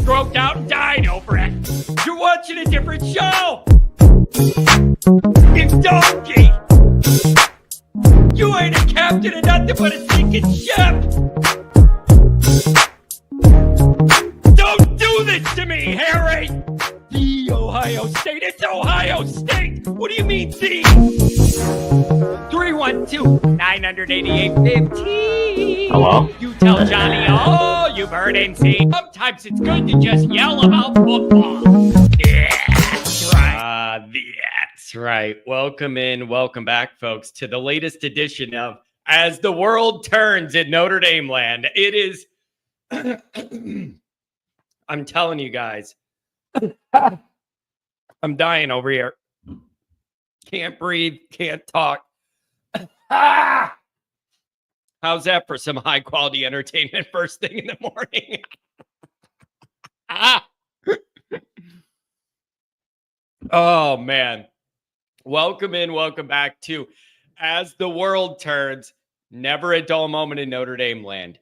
stroked out and died over it. You're watching a different show. It's donkey. You ain't a captain of nothing but a sinking ship. Don't do this to me, Harry. The Ohio State. It's Ohio State. What do you mean, the? 312-988-15. Hello? You tell Johnny all you've heard and seen. Sometimes it's good to just yell about football. That's right. That's right. Welcome in, welcome back, folks, to the latest edition of As the World Turns in Notre Dame Land. It is, I'm telling you guys, I'm dying over here. Can't breathe, can't talk. How's that for some high quality entertainment first thing in the morning? Oh, man. Welcome in, welcome back to As the World Turns. Never a dull moment in Notre Dame land.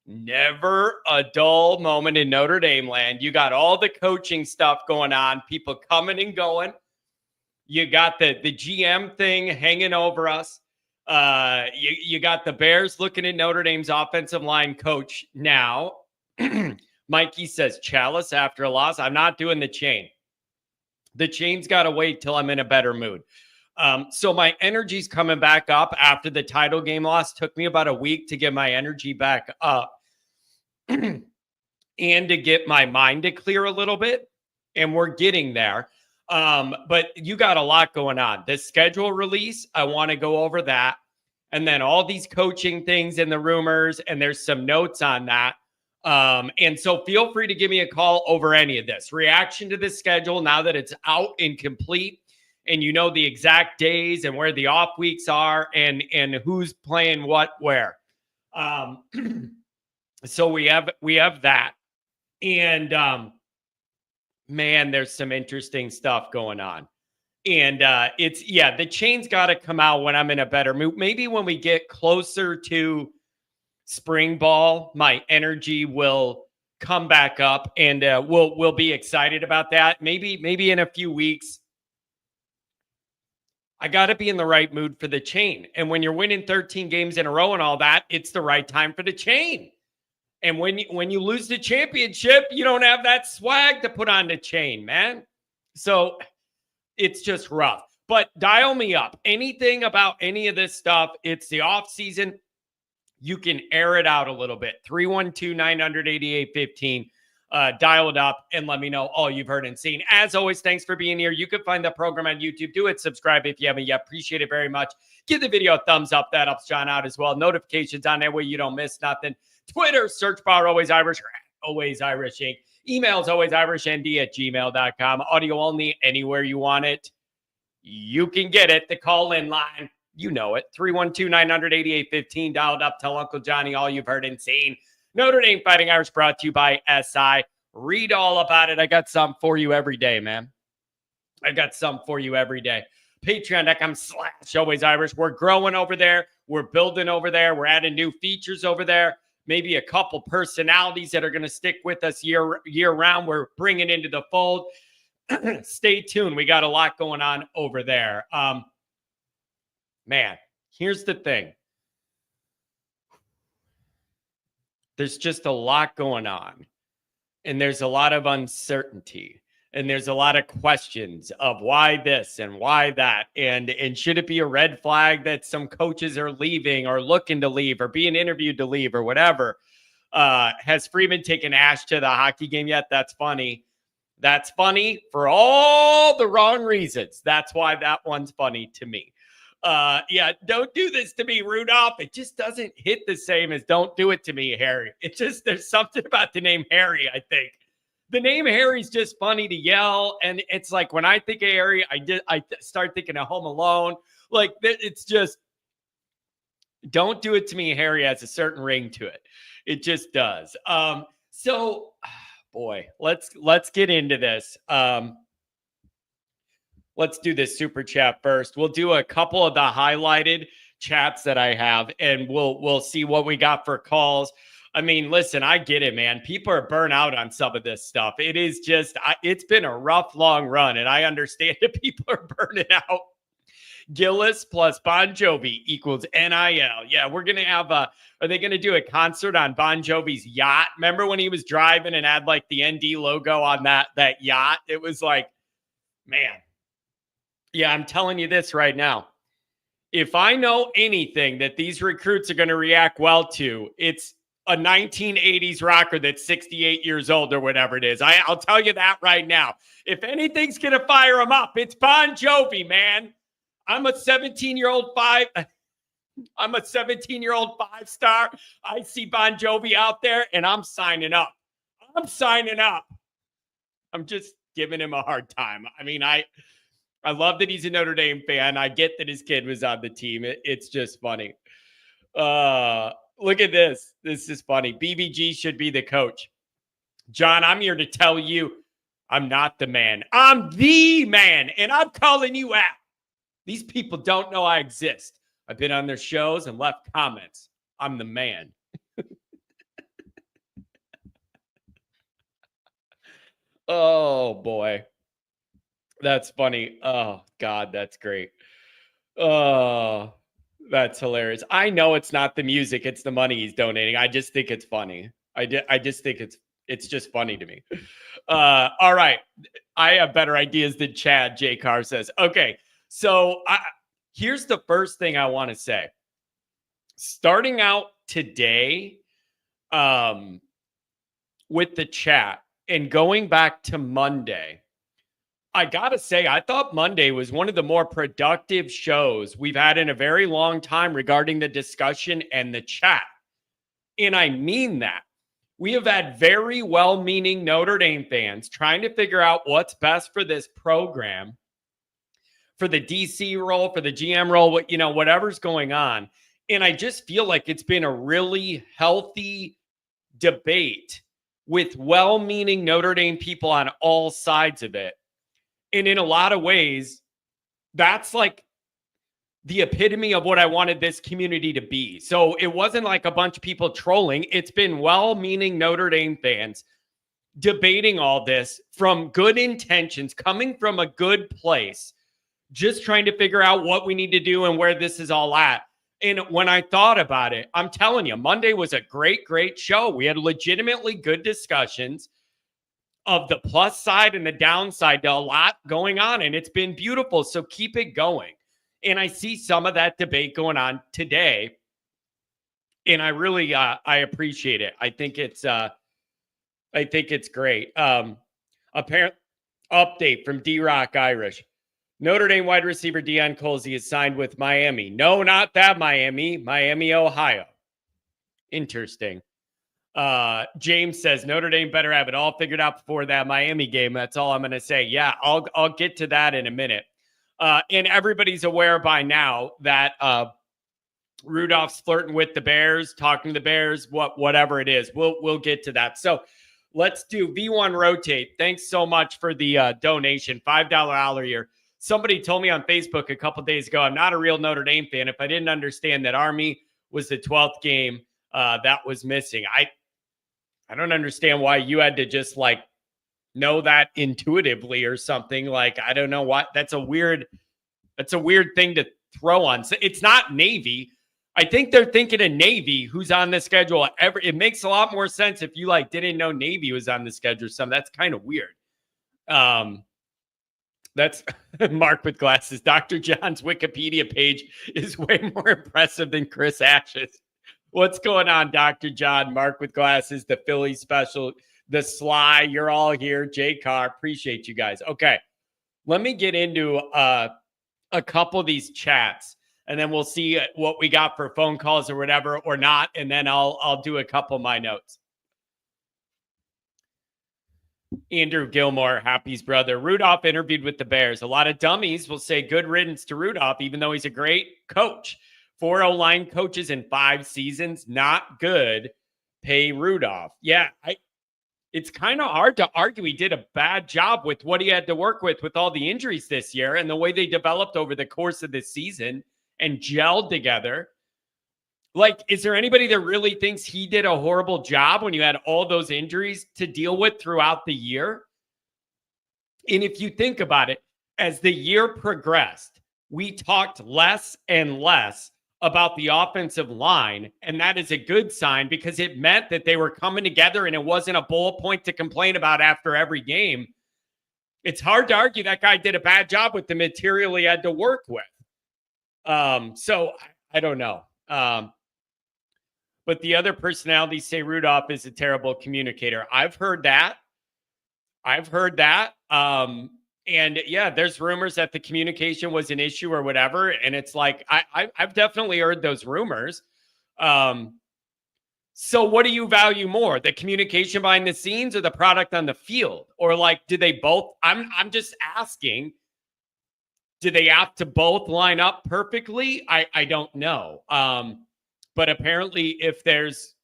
Never a dull moment in Notre Dame land. You got all the coaching stuff going on, people coming and going. You got the GM thing hanging over us. You got the Bears looking at Notre Dame's offensive line coach now. Mikey says, Chalice after a loss. I'm not doing the chain. The chain's got to wait till I'm in a better mood. So my energy's coming back up after the title game loss. Took me about a week to get my energy back up and to get my mind to clear a little bit. And we're getting there. But you got a lot going on. The schedule release, I want to go over that. And then all these coaching things and the rumors, and there's some notes on that. And so feel free to give me a call over any of this. Reaction to the schedule now that it's out and complete, and you know the exact days and where the off weeks are and who's playing what where. So we have that. And man, there's some interesting stuff going on. And the chain's got to come out when I'm in a better mood. Maybe when we get closer to spring ball, my energy will come back up, and we'll be excited about that. Maybe in a few weeks. I got to be in the right mood for the chain. And when you're winning 13 games in a row and all that, it's the right time for the chain. And when you lose the championship, you don't have that swag to put on the chain, man. So it's just rough. But dial me up. Anything about any of this stuff, it's the off season. You can air it out a little bit. 312-988-15. Dial it up and let me know all you've heard and seen. As always, thanks for being here. You can find the program on YouTube. Do it. Subscribe if you haven't yet. Appreciate it very much. Give the video a thumbs up. That helps John out as well. Notifications on that way you don't miss nothing. Twitter, search bar Always Irish, Always Irish Inc. Emails alwaysirishnd@gmail.com. Audio only anywhere you want it. You can get it. The call-in line. You know it. 312-988-15. Dialed up. Tell Uncle Johnny all you've heard and seen. Notre Dame Fighting Irish brought to you by SI. Read all about it. I got some for you every day, man. I got some for you every day. Patreon.com/Always Irish. We're growing over there. We're building over there. We're adding new features over there. Maybe a couple personalities that are going to stick with us year round. We're bringing into the fold. Stay tuned. We got a lot going on over there. Man, here's the thing. There's just a lot going on, and there's a lot of uncertainty, and there's a lot of questions of why this and why that, and should it be a red flag that some coaches are leaving or looking to leave or being interviewed to leave or whatever. Has Freeman taken Ash to the hockey game yet? That's funny. That's funny for all the wrong reasons. That's why that one's funny to me. Don't do this to me, Rudolph. It just doesn't hit the same as don't do it to me, Harry. It's just, there's something about the name Harry, I think. The name Harry's just funny to yell. And it's like, when I think of Harry, I start thinking of Home Alone. Like, it's just, don't do it to me, Harry has a certain ring to it. It just does. So, boy, let's get into this. Let's do this super chat first. We'll do a couple of the highlighted chats that I have, and we'll see what we got for calls. I mean, listen, I get it, man. People are burnt out on some of this stuff. It is just, it's been a rough, long run, and I understand that people are burning out. Gillis plus Bon Jovi equals NIL. Yeah, we're going to have are they going to do a concert on Bon Jovi's yacht? Remember when he was driving and had like the ND logo on that yacht? It was like, man. Yeah, I'm telling you this right now. If I know anything that these recruits are going to react well to, it's a 1980s rocker that's 68 years old or whatever it is. I'll tell you that right now. If anything's going to fire them up, it's Bon Jovi, man. I'm a 17-year-old five-star. I see Bon Jovi out there, and I'm signing up. I'm just giving him a hard time. I mean, I love that he's a Notre Dame fan. I get that his kid was on the team. It's just funny. Look at this. This is funny. BBG should be the coach. John, I'm here to tell you I'm not the man. I'm the man, and I'm calling you out. These people don't know I exist. I've been on their shows and left comments. I'm the man. Oh, boy. That's funny. Oh, God, that's great. Oh, that's hilarious. I know it's not the music. It's the money he's donating. I just think it's funny. I just think it's just funny to me. All right. I have better ideas than Chad, J. Carr says. Okay. So here's the first thing I want to say. Starting out today with the chat and going back to Monday, I got to say, I thought Monday was one of the more productive shows we've had in a very long time regarding the discussion and the chat. And I mean that. We have had very well-meaning Notre Dame fans trying to figure out what's best for this program, for the DC role, for the GM role, whatever's going on. And I just feel like it's been a really healthy debate with well-meaning Notre Dame people on all sides of it. And in a lot of ways, that's like the epitome of what I wanted this community to be. So it wasn't like a bunch of people trolling. It's been well-meaning Notre Dame fans debating all this from good intentions, coming from a good place, just trying to figure out what we need to do and where this is all at. And when I thought about it, I'm telling you, Monday was a great, great show. We had legitimately good discussions of the plus side and the downside to a lot going on, and it's been beautiful. So keep it going. And I see some of that debate going on today, and I really I appreciate it. I think it's great. Apparent update from D-Rock Irish. Notre Dame wide receiver Deion Colzie is signed with Miami. No, not that Miami. Miami, Ohio. Interesting. James says Notre Dame better have it all figured out before that Miami game. That's all I'm going to say. Yeah, I'll get to that in a minute. And everybody's aware by now that Rudolph's flirting with the Bears, talking to the Bears, whatever it is. We'll get to that. So let's do V1 Rotate. Thanks so much for the donation, $5 hour here. Somebody told me on Facebook a couple days ago, I'm not a real Notre Dame fan if I didn't understand that Army was the 12th game that was missing. I don't understand why you had to just like know that intuitively or something. Like, I don't know what. That's a weird thing to throw on. So it's not Navy. I think they're thinking of Navy, who's on the schedule. It makes a lot more sense if you like didn't know Navy was on the schedule or something. That's kind of weird. That's Mark with glasses. Dr. John's Wikipedia page is way more impressive than Chris Ash's. What's going on, Dr. John? Mark with glasses, the Philly special, the Sly. You're all here. Jay Carr, appreciate you guys. Okay, let me get into a couple of these chats, and then we'll see what we got for phone calls or whatever, or not, and then I'll do a couple of my notes. Andrew Gilmore, Happy's brother. Rudolph interviewed with the Bears. A lot of dummies will say good riddance to Rudolph, even though he's a great coach. 4 O-line coaches in 5 seasons, not good. Pay Rudolph. Yeah, it's kind of hard to argue he did a bad job with what he had to work with all the injuries this year and the way they developed over the course of this season and gelled together. Like, is there anybody that really thinks he did a horrible job when you had all those injuries to deal with throughout the year? And if you think about it, as the year progressed, we talked less and less about the offensive line. And that is a good sign because it meant that they were coming together and it wasn't a bullet point to complain about after every game. It's hard to argue that guy did a bad job with the material he had to work with. So I don't know. But the other personalities say Rudolph is a terrible communicator. I've heard that. And yeah, there's rumors that the communication was an issue or whatever. And it's like, I've definitely heard those rumors. So what do you value more, the communication behind the scenes or the product on the field? Or like, do they both? I'm just asking, do they have to both line up perfectly? I don't know. But apparently if there's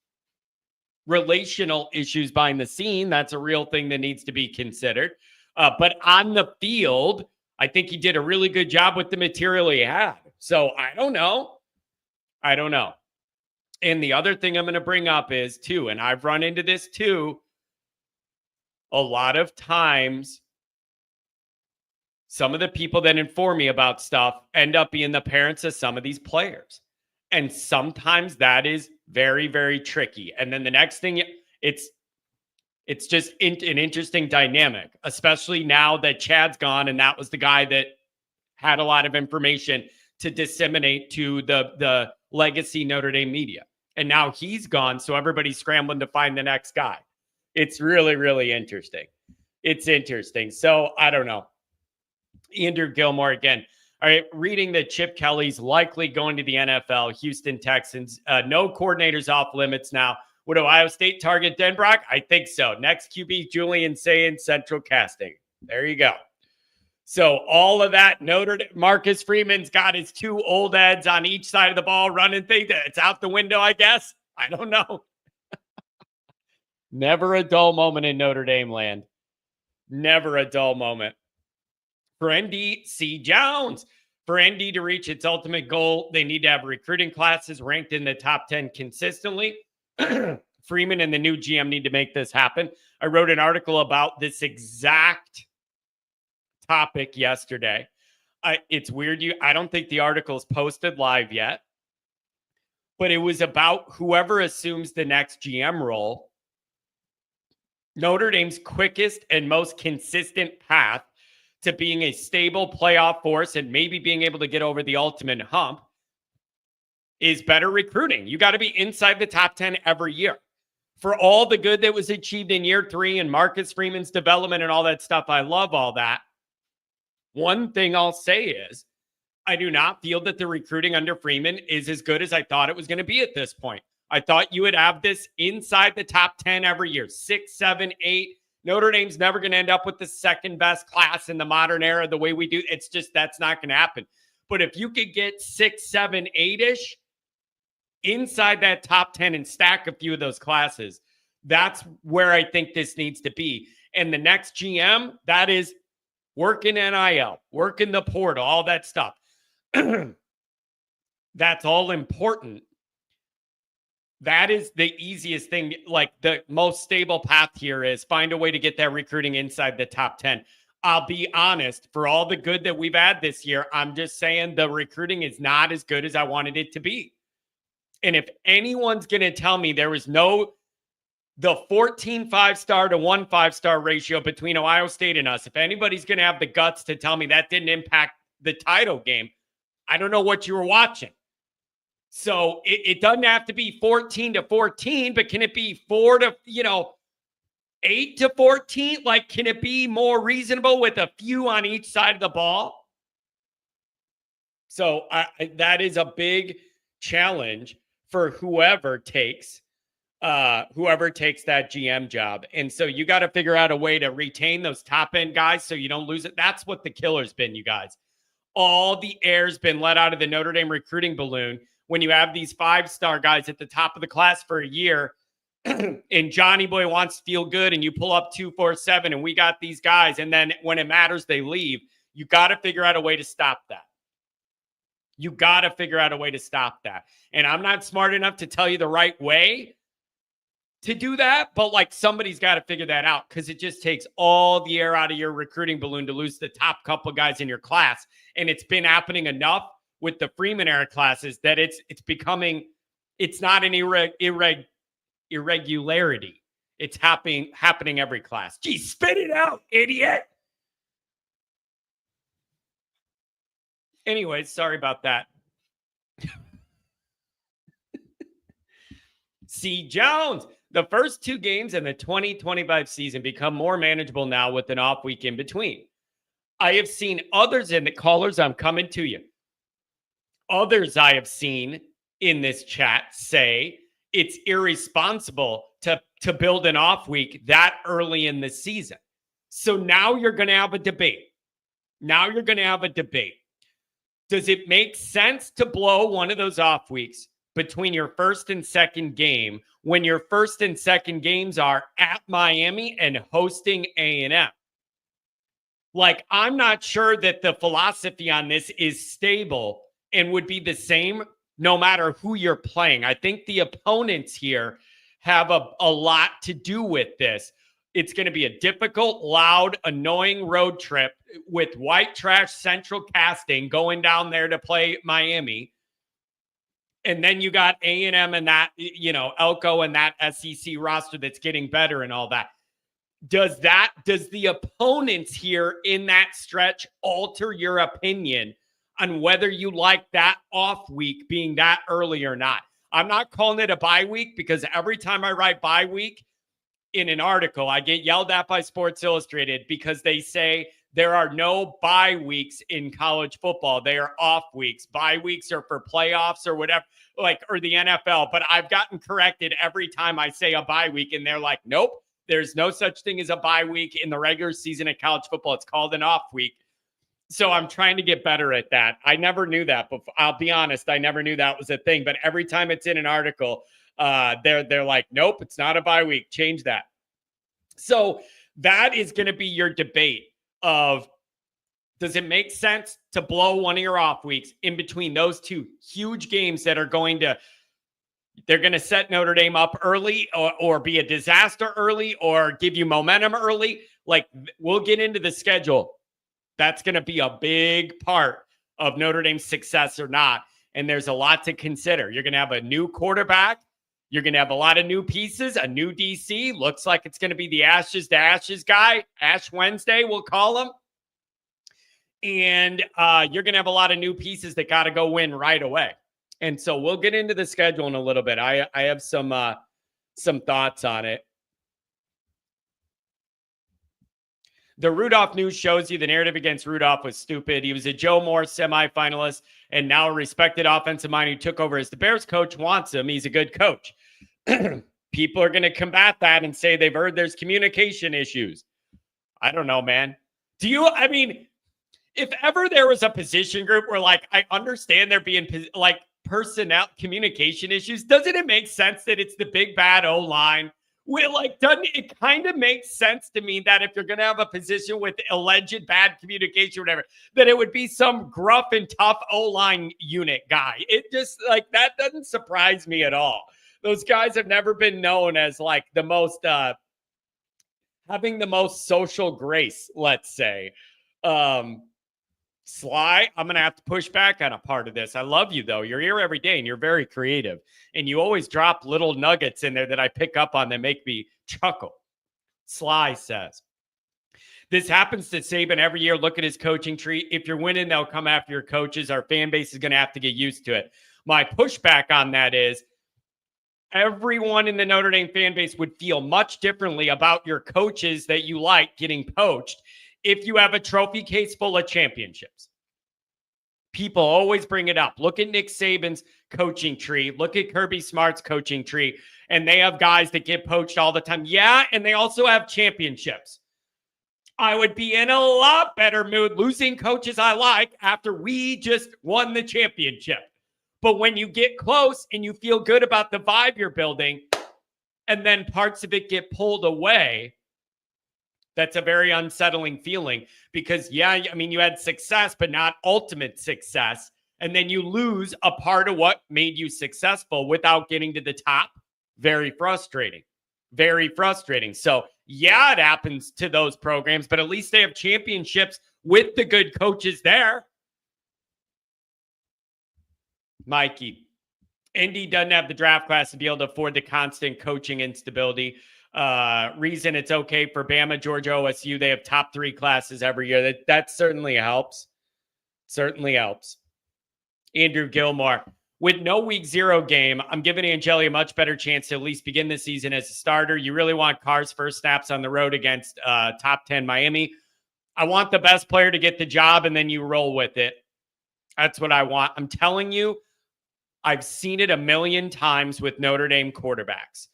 relational issues behind the scene, that's a real thing that needs to be considered. But on the field, I think he did a really good job with the material he had. So I don't know. And the other thing I'm going to bring up is too, and I've run into this too, a lot of times, some of the people that inform me about stuff end up being the parents of some of these players. And sometimes that is very, very tricky. And then the next thing, it's just an interesting dynamic, especially now that Chad's gone and that was the guy that had a lot of information to disseminate to the legacy Notre Dame media. And now he's gone, so everybody's scrambling to find the next guy. It's really, really interesting. It's interesting. So I don't know. Andrew Gilmore again. All right, reading that Chip Kelly's likely going to the NFL, Houston Texans. No coordinators off limits now. Would Ohio State target Denbrock? I think so. Next QB, Julian Sayin, Central Casting. There you go. So all of that, Marcus Freeman's got his two old heads on each side of the ball running things. It's out the window, I guess. I don't know. Never a dull moment in Notre Dame land. Never a dull moment. For ND, C. Jones. For ND to reach its ultimate goal, they need to have recruiting classes ranked in the top 10 consistently. Freeman and the new GM need to make this happen. I wrote an article about this exact topic yesterday. It's weird. I don't think the article is posted live yet, but it was about whoever assumes the next GM role. Notre Dame's quickest and most consistent path to being a stable playoff force and maybe being able to get over the ultimate hump is better recruiting. You got to be inside the top 10 every year. For all the good that was achieved in year 3 and Marcus Freeman's development and all that stuff, I love all that. One thing I'll say is I do not feel that the recruiting under Freeman is as good as I thought it was going to be at this point. I thought you would have this inside the top 10 every year, 6, 7, 8. Notre Dame's never going to end up with the second best class in the modern era the way we do. It's just that's not going to happen. But if you could get 6, 7, 8-ish inside that top 10 and stack a few of those classes, that's where I think this needs to be. And the next GM, that is working NIL, working the portal, all that stuff. That's all important. That is the easiest thing. Like the most stable path here is find a way to get that recruiting inside the top 10. I'll be honest, for all the good that we've had this year, I'm just saying the recruiting is not as good as I wanted it to be. And if anyone's going to tell me there was the 14 5-star to 1 5-star ratio between Ohio State and us, if anybody's going to have the guts to tell me that didn't impact the title game, I don't know what you were watching. So it doesn't have to be 14 to 14, but can it be 8 to 14? Like, can it be more reasonable with a few on each side of the ball? So that is a big challenge for whoever takes that GM job. And so you got to figure out a way to retain those top end guys so you don't lose it. That's what the killer's been, you guys. All the air's been let out of the Notre Dame recruiting balloon when you have these 5-star guys at the top of the class for a year and Johnny Boy wants to feel good and you pull up 247 and we got these guys. And then when it matters, they leave. You got to figure out a way to stop that. You got to figure out a way to stop that. And I'm not smart enough to tell you the right way to do that, but like somebody's got to figure that out, because it just takes all the air out of your recruiting balloon to lose the top couple guys in your class. And it's been happening enough with the Freeman era classes that it's becoming, it's not an irregularity. It's happening every class. Gee, spit it out, idiot. Anyways, sorry about that. C. Jones, the first 2 games in the 2025 season become more manageable now with an off week in between. I have seen others in the callers, I'm coming to you. Others I have seen in this chat say it's irresponsible to build an off week that early in the season. So now you're going to have a debate. Does it make sense to blow one of those off weeks between your first and second game when your first and second games are at Miami and hosting A&M? Like, I'm not sure that the philosophy on this is stable and would be the same no matter who you're playing. I think the opponents here have a lot to do with this. It's going to be a difficult, loud, annoying road trip with white trash central casting going down there to play Miami. And then you got A&M and that, Elko and that SEC roster that's getting better and all that. Does the opponents here in that stretch alter your opinion on whether you like that off week being that early or not? I'm not calling it a bye week, because every time I write bye week in an article, I get yelled at by Sports Illustrated because they say there are no bye weeks in college football. They are off weeks. Bye weeks are for playoffs or whatever, or the NFL. But I've gotten corrected every time I say a bye week, and they're like, nope, there's no such thing as a bye week in the regular season of college football. It's called an off week. So I'm trying to get better at that. I never knew that before. I'll be honest, I never knew that was a thing. But every time it's in an article, they're like, nope, it's not a bye week. Change that. So that is going to be your debate of, does it make sense to blow one of your off weeks in between those 2 huge games that are they're going to set Notre Dame up early or be a disaster early or give you momentum early? Like, we'll get into the schedule. That's going to be a big part of Notre Dame's success or not. And there's a lot to consider. You're going to have a new quarterback. You're going to have a lot of new pieces, a new DC. Looks like it's going to be the Ashes to Ashes guy. Ash Wednesday, we'll call him. And you're going to have a lot of new pieces that got to go win right away. And so we'll get into the schedule in a little bit. I have some thoughts on it. The Rudolph news shows you the narrative against Rudolph was stupid. He was a Joe Moore semifinalist and now a respected offensive mind who took over as the Bears coach wants him. He's a good coach. People are going to combat that and say they've heard there's communication issues. I don't know, man. If ever there was a position group where, like, I understand there being like personnel communication issues, doesn't it make sense that it's the big bad O-line? Doesn't it kind of make sense to me that if you're going to have a position with alleged bad communication or whatever, that it would be some gruff and tough O-line unit guy? It just, like, that doesn't surprise me at all. Those guys have never been known as, like, the most, having the most social grace, let's say. Sly, I'm going to have to push back on a part of this. I love you, though. You're here every day, and you're very creative. And you always drop little nuggets in there that I pick up on that make me chuckle. Sly says, this happens to Saban every year. Look at his coaching tree. If you're winning, they'll come after your coaches. Our fan base is going to have to get used to it. My pushback on that is everyone in the Notre Dame fan base would feel much differently about your coaches that you like getting poached if you have a trophy case full of championships. People always bring it up. Look at Nick Saban's coaching tree. Look at Kirby Smart's coaching tree. And they have guys that get poached all the time. Yeah, and they also have championships. I would be in a lot better mood losing coaches I like after we just won the championship. But when you get close and you feel good about the vibe you're building, and then parts of it get pulled away, that's a very unsettling feeling because, yeah, I mean, you had success, but not ultimate success. and then you lose a part of what made you successful without getting to the top. Very frustrating. Very frustrating. So, yeah, it happens to those programs, but at least they have championships with the good coaches there. Mikey, Indy doesn't have the draft class to be able to afford the constant coaching instability. Reason it's okay for Bama, Georgia, OSU. They have top 3 classes every year. That certainly helps. Certainly helps. Andrew Gilmore. With no week 0 game, I'm giving Angeli a much better chance to at least begin the season as a starter. You really want Carr's first snaps on the road against top 10 Miami. I want the best player to get the job, and then you roll with it. That's what I want. I'm telling you, I've seen it a million times with Notre Dame quarterbacks.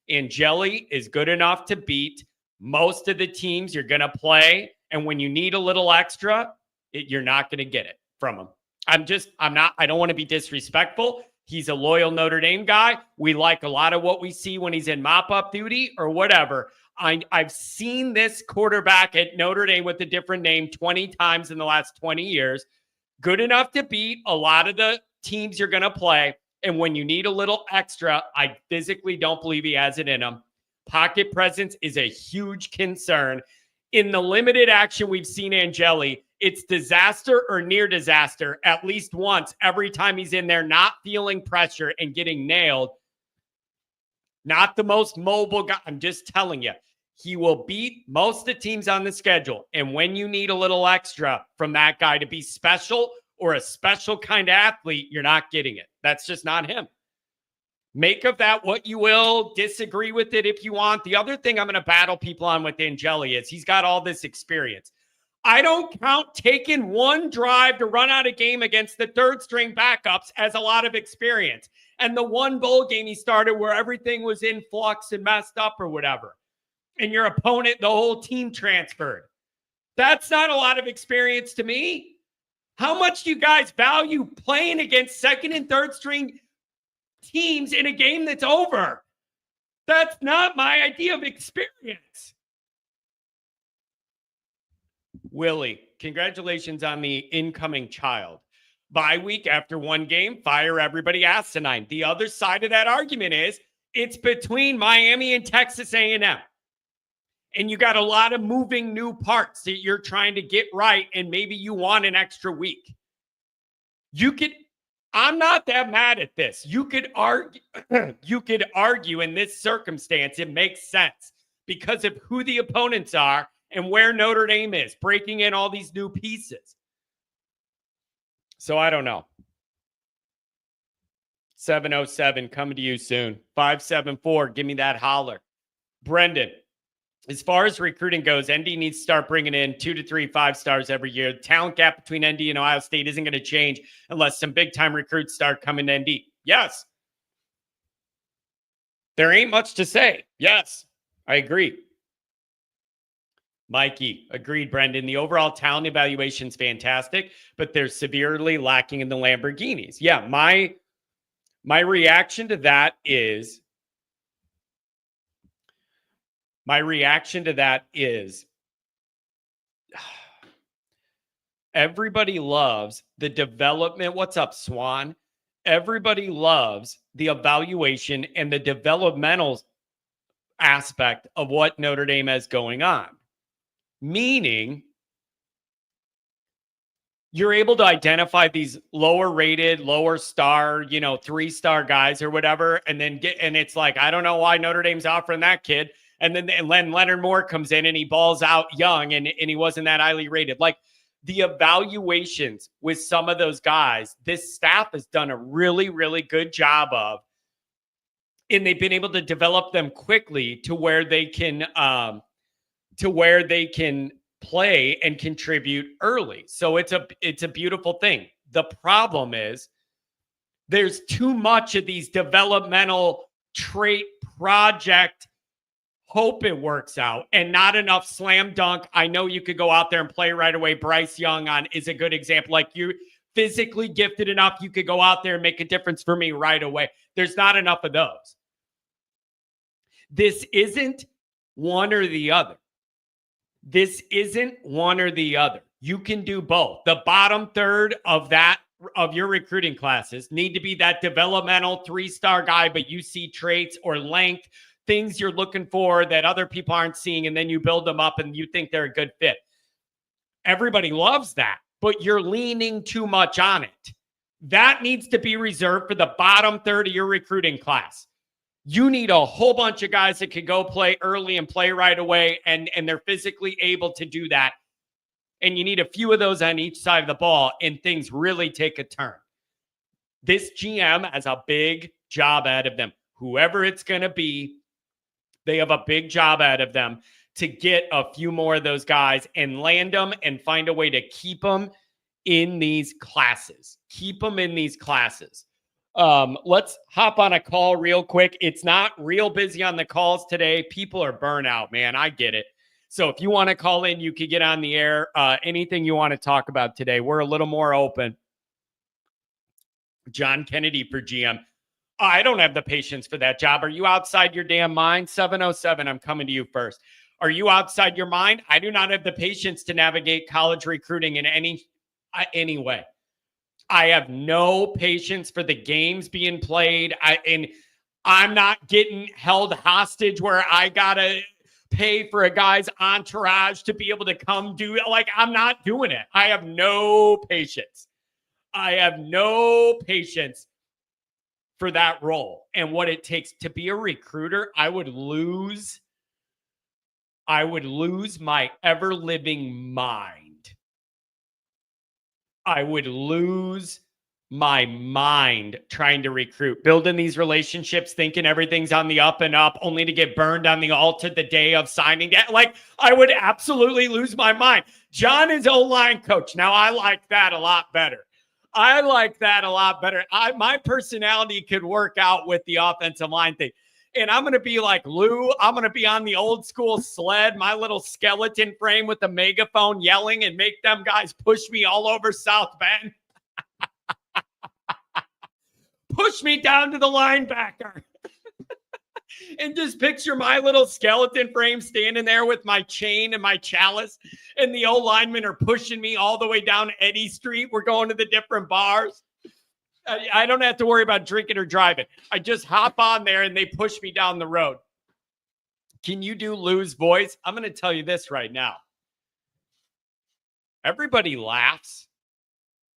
Angeli is good enough to beat most of the teams you're going to play, and when you need a little extra, you're not going to get it from him. I don't want to be disrespectful. He's a loyal Notre Dame guy. We like a lot of what we see when he's in mop-up duty or whatever. I've seen this quarterback at Notre Dame with a different name 20 times in the last 20 years. Good enough to beat a lot of the teams you're going to play. And when you need a little extra, I physically don't believe he has it in him. Pocket presence is a huge concern. In the limited action we've seen Angeli, it's disaster or near disaster at least once every time he's in there not feeling pressure and getting nailed. Not the most mobile guy. I'm just telling you, he will beat most of the teams on the schedule. And when you need a little extra from that guy to be special or a special kind of athlete, you're not getting it. That's just not him. Make of that what you will. Disagree with it if you want. The other thing I'm going to battle people on with Angeli is he's got all this experience. I don't count taking one drive to run out a game against the third string backups as a lot of experience. And the one bowl game he started where everything was in flux and messed up or whatever. And your opponent, the whole team transferred. That's not a lot of experience to me. How much do you guys value playing against second and third string teams in a game that's over? That's not my idea of experience. Willie, congratulations on the incoming child. Bye week after one game, fire everybody asinine. The other side of that argument is it's between Miami and Texas A&M. And you got a lot of moving new parts that you're trying to get right, and maybe you want an extra week. I'm not that mad at this. You could argue in this circumstance, it makes sense because of who the opponents are and where Notre Dame is, breaking in all these new pieces. So I don't know. 707 coming to you soon. 574, give me that holler. Brendan, as far as recruiting goes, ND needs to start bringing in 2 to 3 5-stars every year. The talent gap between ND and Ohio State isn't going to change unless some big-time recruits start coming to ND. Yes. There ain't much to say. Yes, I agree. Mikey, agreed, Brendan. The overall talent evaluation is fantastic, but they're severely lacking in the Lamborghinis. Yeah, my reaction to that is everybody loves the development. What's up, Swan? Everybody loves the evaluation and the developmental aspect of what Notre Dame has going on. Meaning, you're able to identify these lower rated, lower star, 3-star guys or whatever, and it's like, I don't know why Notre Dame's offering that kid. And then Leonard Moore comes in and he balls out young and he wasn't that highly rated. Like the evaluations with some of those guys, this staff has done a really, really good job of, and they've been able to develop them quickly to where they can play and contribute early. So it's a beautiful thing. The problem is there's too much of these developmental trait project hope it works out and not enough slam dunk. I know you could go out there and play right away. Bryce Young is a good example. Like you're physically gifted enough, you could go out there and make a difference for me right away. There's not enough of those. This isn't one or the other. You can do both. The bottom third of that of your recruiting classes need to be that developmental 3-star guy, but you see traits or length, things you're looking for that other people aren't seeing, and then you build them up and you think they're a good fit. Everybody loves that, but you're leaning too much on it. That needs to be reserved for the bottom third of your recruiting class. You need a whole bunch of guys that can go play early and play right away, and they're physically able to do that. And you need a few of those on each side of the ball, and things really take a turn. This GM has a big job ahead of them. Whoever it's going to be, they have a big job ahead of them to get a few more of those guys and land them and find a way to keep them in these classes. Keep them in these classes. Let's hop on a call real quick. It's not real busy on the calls today. People are burnt out, man. I get it. So if you want to call in, you can get on the air. Anything you want to talk about today, we're a little more open. John Kennedy for GM. I don't have the patience for that job. Are you outside your damn mind? 707, I'm coming to you first. Are you outside your mind? I do not have the patience to navigate college recruiting in any way. I have no patience for the games being played. I'm not getting held hostage where I got to pay for a guy's entourage to be able to come do it. Like, I'm not doing it. I have no patience. I have no patience for that role and what it takes to be a recruiter. I would lose my ever-living mind. I would lose my mind trying to recruit, building these relationships, thinking everything's on the up and up, only to get burned on the altar the day of signing. Like, I would absolutely lose my mind. John is O-line coach. Now, I like that a lot better. My personality could work out with the offensive line thing. And I'm going to be like Lou. I'm going to be on the old school sled, my little skeleton frame with the megaphone yelling and make them guys push me all over South Bend. Push me down to the linebacker. And just picture my little skeleton frame standing there with my chain and my chalice. And the old linemen are pushing me all the way down Eddy Street. We're going to the different bars. I don't have to worry about drinking or driving. I just hop on there and they push me down the road. Can you do Lou's voice? I'm going to tell you this right now. Everybody laughs.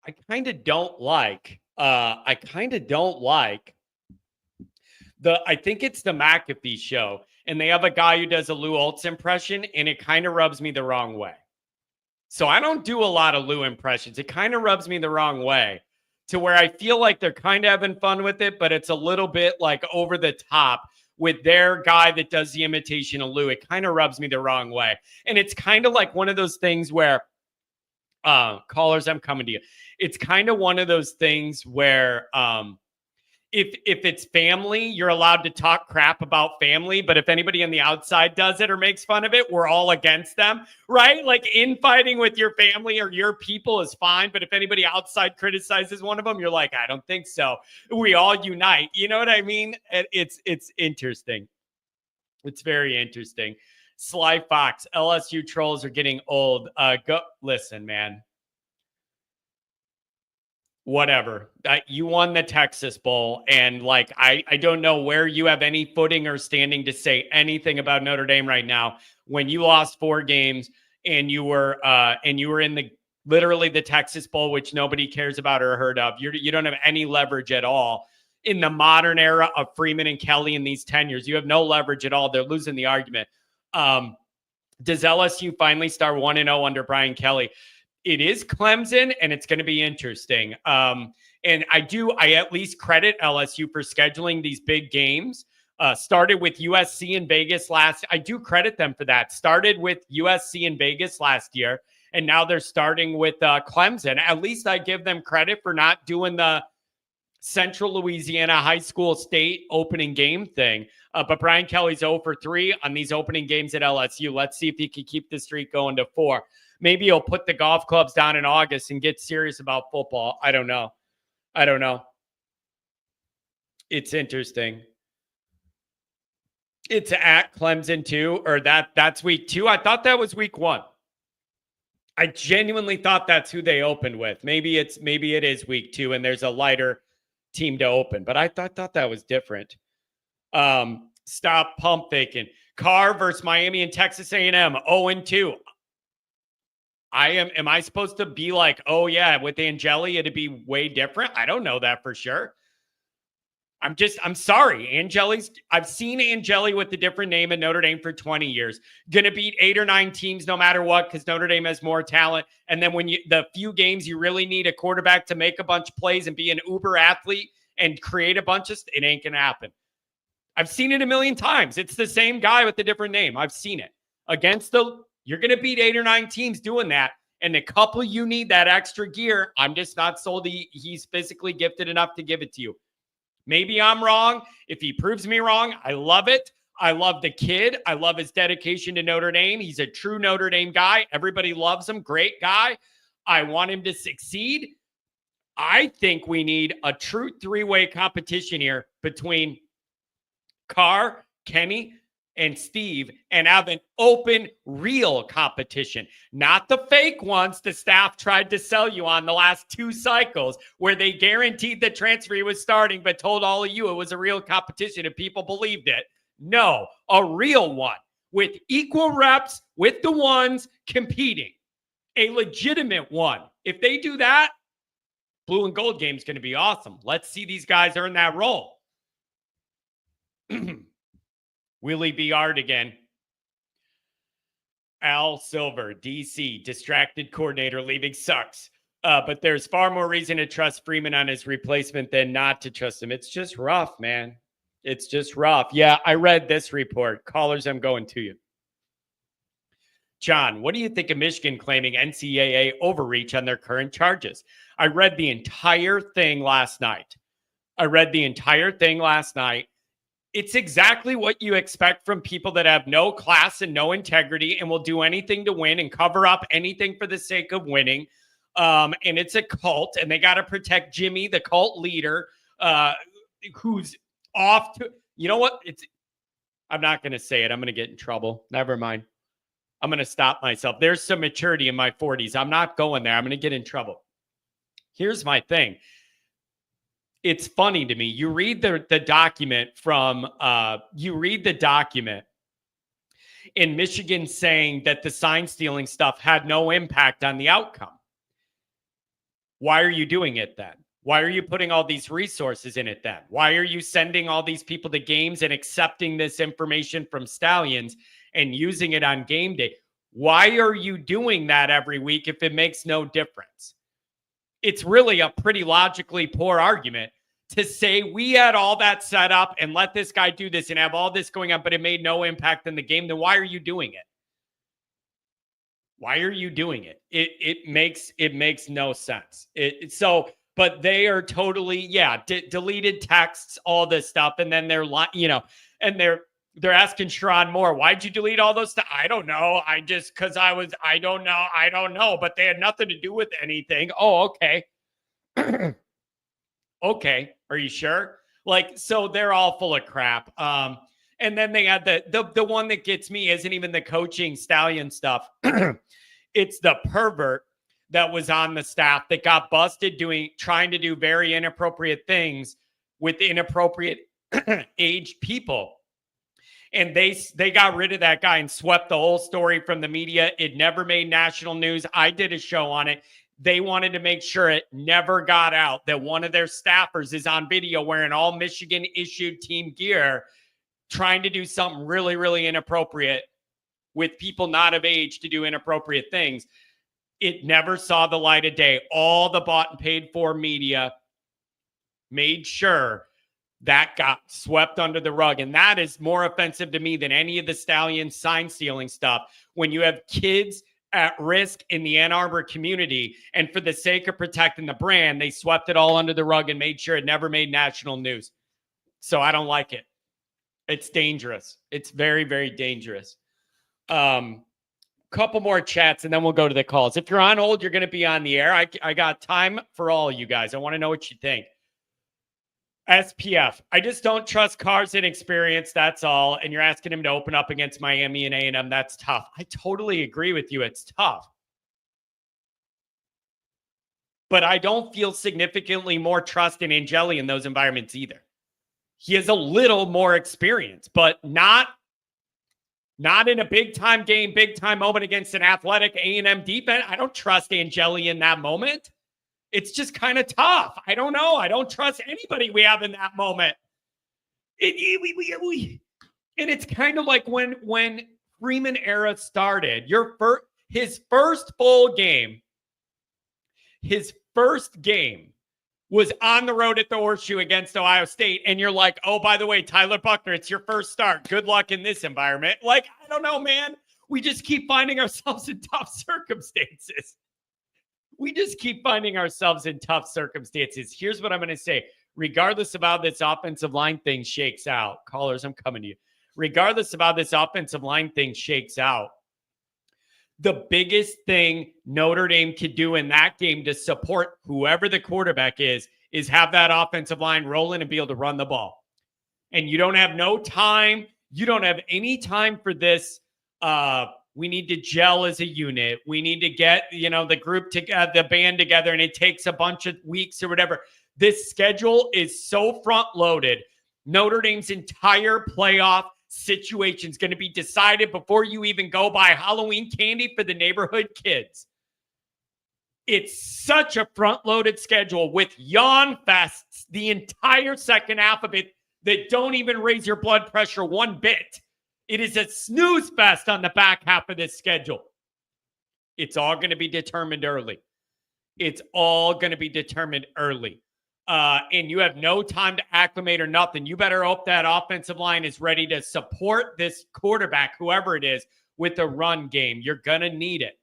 I kind of don't like I think it's the McAfee show, and they have a guy who does a Lou Holtz impression, and it kind of rubs me the wrong way. So I don't do a lot of Lou impressions. It kind of rubs me the wrong way to where I feel like they're kind of having fun with it, but it's a little bit like over the top with their guy that does the imitation of Lou. It kind of rubs me the wrong way. And it's kind of like one of those things where callers, I'm coming to you. It's kind of one of those things where if it's family, you're allowed to talk crap about family. But if anybody on the outside does it or makes fun of it, we're all against them, right? Like, infighting with your family or your people is fine. But if anybody outside criticizes one of them, you're like, I don't think so. We all unite. You know what I mean? It's interesting. It's very interesting. Sly Fox, LSU trolls are getting old. Listen, man. Whatever. You won the Texas Bowl, and like I don't know where you have any footing or standing to say anything about Notre Dame right now when you lost 4 games and you were in the literally the Texas Bowl, which nobody cares about or heard of. You don't have any leverage at all in the modern era of Freeman and Kelly in these tenures. You have no leverage at all. They're losing the argument. Does LSU finally start 1-0 under Brian Kelly? It is Clemson, and it's going to be interesting. And I at least credit LSU for scheduling these big games. Started with USC in Vegas I do credit them for that. Started with USC in Vegas last year, and now they're starting with Clemson. At least I give them credit for not doing the Central Louisiana High School State opening game thing. But Brian Kelly's 0 for 3 on these opening games at LSU. Let's see if he can keep the streak going to 4. Maybe he'll put the golf clubs down in August and get serious about football. I don't know. It's interesting. It's at Clemson too, or that's week 2. I thought that was week 1. I genuinely thought that's who they opened with. Maybe it is week 2 and there's a lighter team to open, but I thought that was different. Stop pump faking. Carr versus Miami and Texas A&M, 0-2. Am I supposed to be like, oh yeah, with Angeli, it'd be way different? I don't know that for sure. I'm sorry. I've seen Angeli with a different name in Notre Dame for 20 years. Gonna beat 8 or 9 teams no matter what, because Notre Dame has more talent. And then when the few games you really need a quarterback to make a bunch of plays and be an uber athlete and create a bunch of, it ain't gonna happen. I've seen it a million times. It's the same guy with a different name. I've seen it. You're gonna beat 8 or 9 teams doing that. And the couple you need that extra gear, I'm just not sold he's physically gifted enough to give it to you. Maybe I'm wrong. If he proves me wrong, I love it. I love the kid. I love his dedication to Notre Dame. He's a true Notre Dame guy. Everybody loves him. Great guy. I want him to succeed. I think we need a true 3-way competition here between Carr, Kenny, and Steve, and have an open, real competition. Not the fake ones the staff tried to sell you on the last 2 cycles where they guaranteed the transfer he was starting but told all of you it was a real competition and people believed it. No, a real one with equal reps with the ones competing. A legitimate one. If they do that, blue and gold game is going to be awesome. Let's see these guys earn that role. Willie B. Art again. Al Silver, DC, distracted coordinator leaving sucks. But there's far more reason to trust Freeman on his replacement than not to trust him. It's just rough, man. It's just rough. Yeah, I read this report. Callers, I'm going to you. John, what do you think of Michigan claiming NCAA overreach on their current charges? I read the entire thing last night. It's exactly what you expect from people that have no class and no integrity and will do anything to win and cover up anything for the sake of winning. And it's a cult, and they got to protect Jimmy, the cult leader, who's off to, you know what? I'm not going to say it. I'm going to get in trouble. Never mind. I'm going to stop myself. There's some maturity in my 40s. I'm not going there. I'm going to get in trouble. Here's my thing. It's funny to me. You read the document in Michigan saying that the sign stealing stuff had no impact on the outcome. Why are you doing it then? Why are you putting all these resources in it then? Why are you sending all these people to games and accepting this information from Stallions and using it on game day? Why are you doing that every week if it makes no difference? It's really a pretty logically poor argument to say we had all that set up and let this guy do this and have all this going on, but it made no impact in the game. Then why are you doing it? Why are you doing it? It makes no sense. But they are totally, deleted texts, all this stuff. And then they're asking Sharon Moore, why'd you delete all those stuff? I don't know. I don't know. But they had nothing to do with anything. Oh, okay. Okay. Are you sure? So they're all full of crap. And then they had the one that gets me isn't even the coaching Stallion stuff. It's the pervert that was on the staff that got busted trying to do very inappropriate things with inappropriate aged people. And they got rid of that guy and swept the whole story from the media. It never made national news. I did a show on it. They wanted to make sure it never got out that one of their staffers is on video wearing all Michigan issued team gear, trying to do something really, really inappropriate with people not of age to do inappropriate things. It never saw the light of day. All the bought and paid for media made sure that got swept under the rug. And that is more offensive to me than any of the Stallion sign stealing stuff. When you have kids at risk in the Ann Arbor community, and for the sake of protecting the brand, they swept it all under the rug and made sure it never made national news. So I don't like it. It's dangerous. It's very, very dangerous. Couple more chats and then we'll go to the calls. If you're on hold, you're going to be on the air. I got time for all you guys. I want to know what you think. SPF. I just don't trust Carr's inexperience. That's all. And you're asking him to open up against Miami and A&M. That's tough. I totally agree with you. It's tough. but I don't feel significantly more trust in Angeli in those environments either. He has a little more experience, but not in a big-time game, big-time moment against an athletic A&M defense. I don't trust Angeli in that moment. It's just kind of tough. I don't know. I don't trust anybody we have in that moment. And it's kind of like when Freeman era started. His first bowl game, his first game was on the road at the Horseshoe against Ohio State. And you're like, oh, by the way, Tyler Buchner, it's your first start. Good luck in this environment. Like, I don't know, man. We just keep finding ourselves in tough circumstances. Here's what I'm going to say. Regardless of how this offensive line thing shakes out, callers, I'm coming to you. Regardless of how this offensive line thing shakes out, the biggest thing Notre Dame could do in that game to support whoever the quarterback is have that offensive line rolling and be able to run the ball. And you don't have no time. You don't have any time for this. We need to gel as a unit. We need to get, the group together, the band together, and it takes a bunch of weeks or whatever. This schedule is so front loaded. Notre Dame's entire playoff situation is going to be decided before you even go buy Halloween candy for the neighborhood kids. It's such a front-loaded schedule with yawn fests the entire second half of it that don't even raise your blood pressure one bit. It is a snooze fest on the back half of this schedule. It's all going to be determined early. And you have no time to acclimate or nothing. You better hope that offensive line is ready to support this quarterback, whoever it is, with a run game. You're going to need it.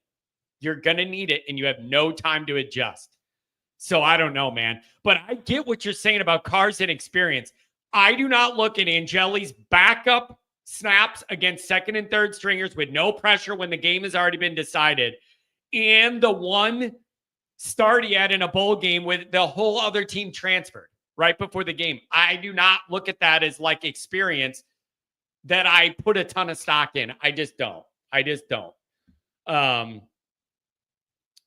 And you have no time to adjust. So I don't know, man. But I get what you're saying about Carr's inexperience. I do not look at Angeli's backup snaps against second and third stringers with no pressure when the game has already been decided, and the one start he had in a bowl game with the whole other team transferred right before the game. I do not look at that as like experience that I put a ton of stock in. I just don't.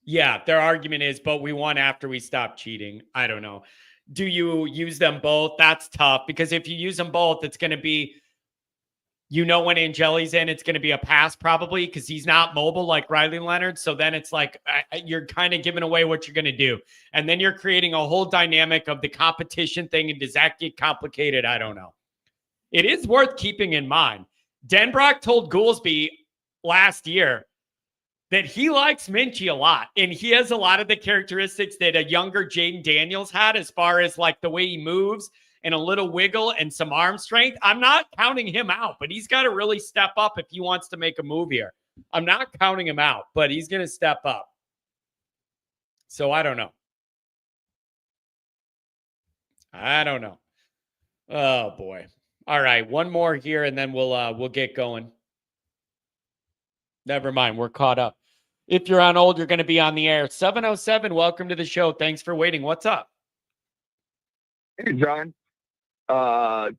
Yeah, their argument is, but we won after we stopped cheating. I don't know. Do you use them both? That's tough, because if you use them both, it's going to be, when Angeli's in, it's going to be a pass probably, because he's not mobile like Riley Leonard. So then it's like you're kind of giving away what you're going to do. And then you're creating a whole dynamic of the competition thing. And does that get complicated? I don't know. It is worth keeping in mind. Denbrock told Goolsby last year that he likes Minchie a lot. And he has a lot of the characteristics that a younger Jaden Daniels had, as far as like the way he moves and a little wiggle and some arm strength. I'm not counting him out, but he's got to really step up if he wants to make a move here. I'm not counting him out, but he's going to step up. So I don't know. Oh boy. All right, one more here and then we'll get going. Never mind, we're caught up. If you're on hold, you're going to be on the air. 707, welcome to the show. Thanks for waiting. What's up? Hey, John. Couple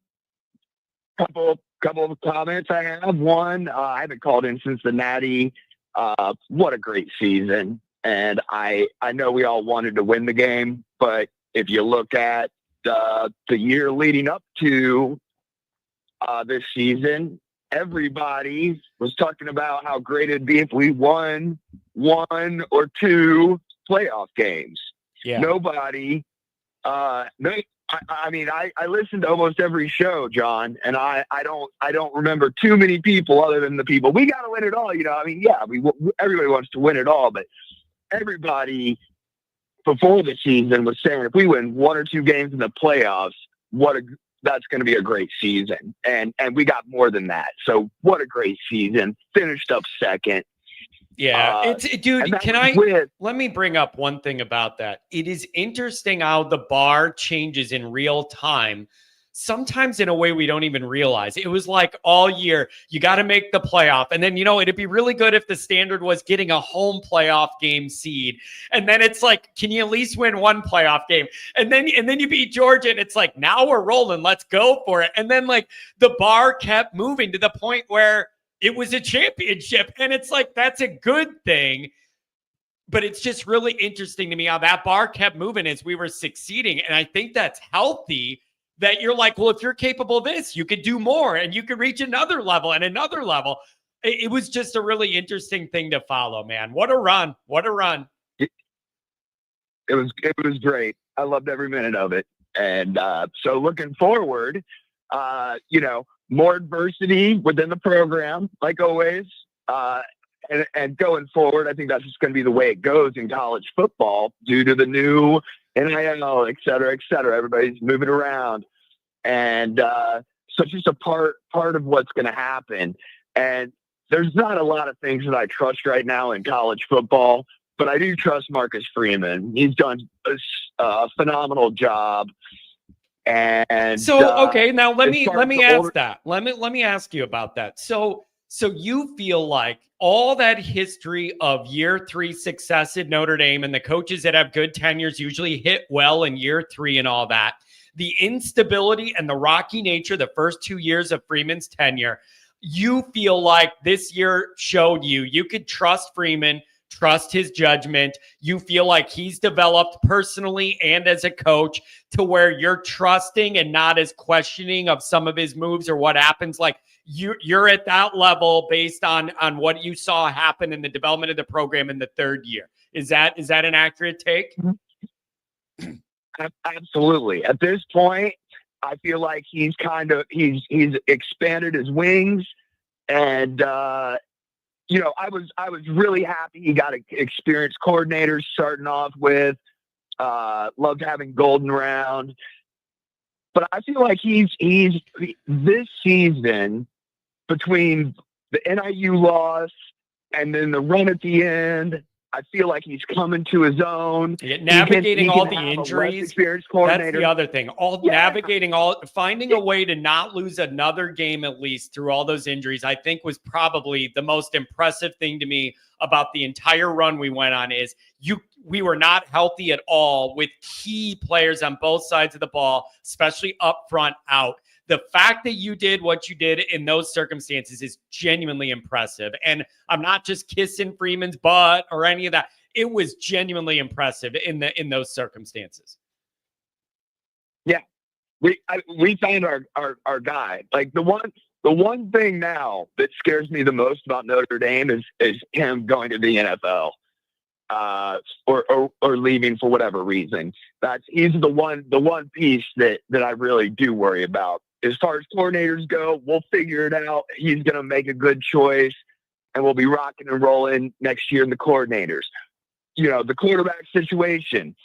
of comments I have. One, I haven't called in since the Natty. What a great season. And I know we all wanted to win the game, but if you look at the year leading up to this season, everybody was talking about how great it'd be if we won one or two playoff games. Yeah. Nobody, I listened to almost every show, John, and I don't remember too many people other than the people. We got to win it all, everybody wants to win it all, but everybody before the season was saying if we win one or two games in the playoffs, that's going to be a great season. And we got more than that. So what a great season. Finished up second. Yeah. Let me bring up one thing about that. It is interesting how the bar changes in real time, sometimes in a way we don't even realize. It was like all year, you got to make the playoff. And then, it'd be really good if the standard was getting a home playoff game seed. And then it's like, can you at least win one playoff game? And then you beat Georgia and it's like, now we're rolling. Let's go for it. And then like the bar kept moving to the point where it was a championship. And it's like, that's a good thing. But it's just really interesting to me how that bar kept moving as we were succeeding. And I think that's healthy, that you're like, well, if you're capable of this, you could do more and you could reach another level and another level. It was just a really interesting thing to follow, man. What a run. What a run. It was great. I loved every minute of it. And so looking forward, more adversity within the program, like always. And going forward, I think that's just going to be the way it goes in college football due to the new NIL, et cetera, et cetera. Everybody's moving around. And so it's just a part of what's going to happen. And there's not a lot of things that I trust right now in college football, but I do trust Marcus Freeman. He's done a phenomenal job. And so, okay, now let me ask that. Let me ask you about that. So you feel like all that history of year 3 success at Notre Dame and the coaches that have good tenures usually hit well in year 3 and all that, the instability and the rocky nature the first 2 years of Freeman's tenure, you feel like this year showed you could trust Freeman, trust his judgment. You feel like he's developed personally and as a coach to where you're trusting and not as questioning of some of his moves or what happens. Like you're at that level based on what you saw happen in the development of the program in the 3rd year. Is that an accurate take? Absolutely. At this point, I feel like he's expanded his wings, and I was really happy he got experienced coordinators starting off with. Loved having Golden Round, but I feel like he's this season, between the NIU loss and then the run at the end, I feel like he's coming to his own. Navigating all the injuries. That's the other thing. Finding a way to not lose another game at least through all those injuries, I think was probably the most impressive thing to me about the entire run we went on is we were not healthy at all with key players on both sides of the ball, especially up front out. The fact that you did what you did in those circumstances is genuinely impressive. And I'm not just kissing Freeman's butt or any of that. It was genuinely impressive in those circumstances. Yeah. We found our guy. Like the one thing now that scares me the most about Notre Dame is him going to the NFL. Or leaving for whatever reason. He's the one piece that I really do worry about. As far as coordinators go, we'll figure it out. He's going to make a good choice, and we'll be rocking and rolling next year in the coordinators. The quarterback situation,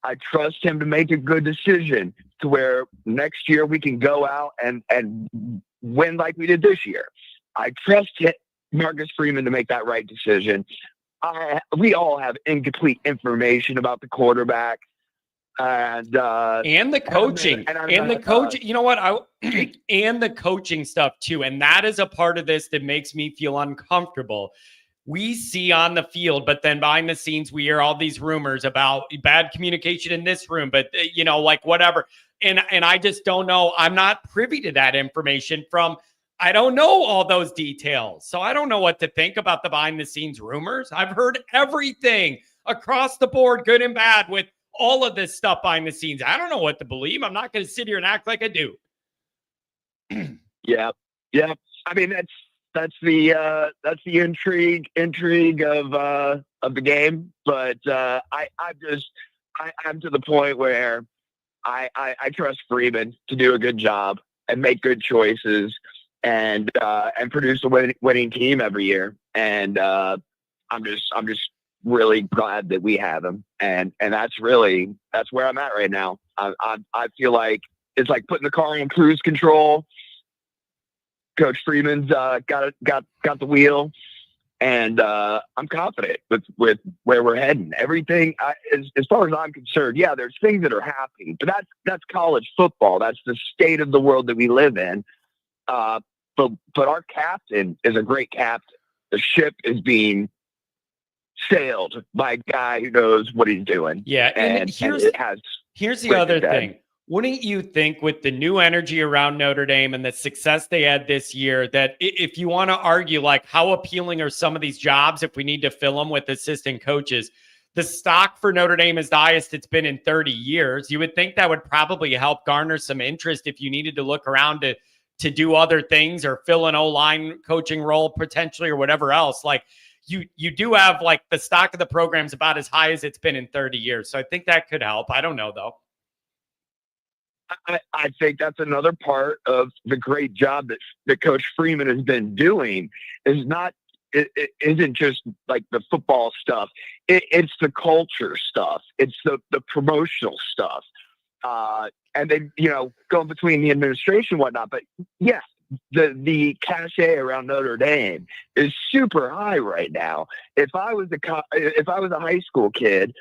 I trust him to make a good decision to where next year we can go out and win like we did this year. I trust Marcus Freeman to make that right decision. We all have incomplete information about the quarterback and the coaching and the coaching. You know what? And the coaching stuff too. And that is a part of this that makes me feel uncomfortable. We see on the field, but then behind the scenes, we hear all these rumors about bad communication in this room, but like whatever. And I just don't know. I'm not privy to that information I don't know all those details. So I don't know what to think about the behind the scenes rumors. I've heard everything across the board, good and bad, with all of this stuff behind the scenes. I don't know what to believe. I'm not going to sit here and act like I do. Yeah. I mean, that's the intrigue of the game. But I'm to the point where I trust Freeman to do a good job and make good choices and produce a winning team every year. And I'm just really glad that we have him. And that's where I'm at right now. I feel like it's like putting the car in cruise control. Coach Freeman's got the wheel, and I'm confident with where we're heading. Everything, as far as I'm concerned, yeah, there's things that are happening, but that's college football. That's the state of the world that we live in. But our captain is a great captain. The ship is being sailed by a guy who knows what he's doing. Yeah, and here's the other thing. Wouldn't you think with the new energy around Notre Dame and the success they had this year, that if you want to argue like how appealing are some of these jobs if we need to fill them with assistant coaches, The stock for Notre Dame is the highest it's been in 30 years. You would think that would probably help garner some interest if you needed to look around to do other things or fill an O-line coaching role potentially or whatever else. Like you do have like the stock of the program's about as high as it's been in 30 years. So I think that could help. I don't know though. I think that's another part of the great job that Coach Freeman has been doing is not, it isn't just like the football stuff. It's the culture stuff. It's the promotional stuff. And then, going between the administration and whatnot, but yeah, the cachet around Notre Dame is super high right now. If I was a high school kid,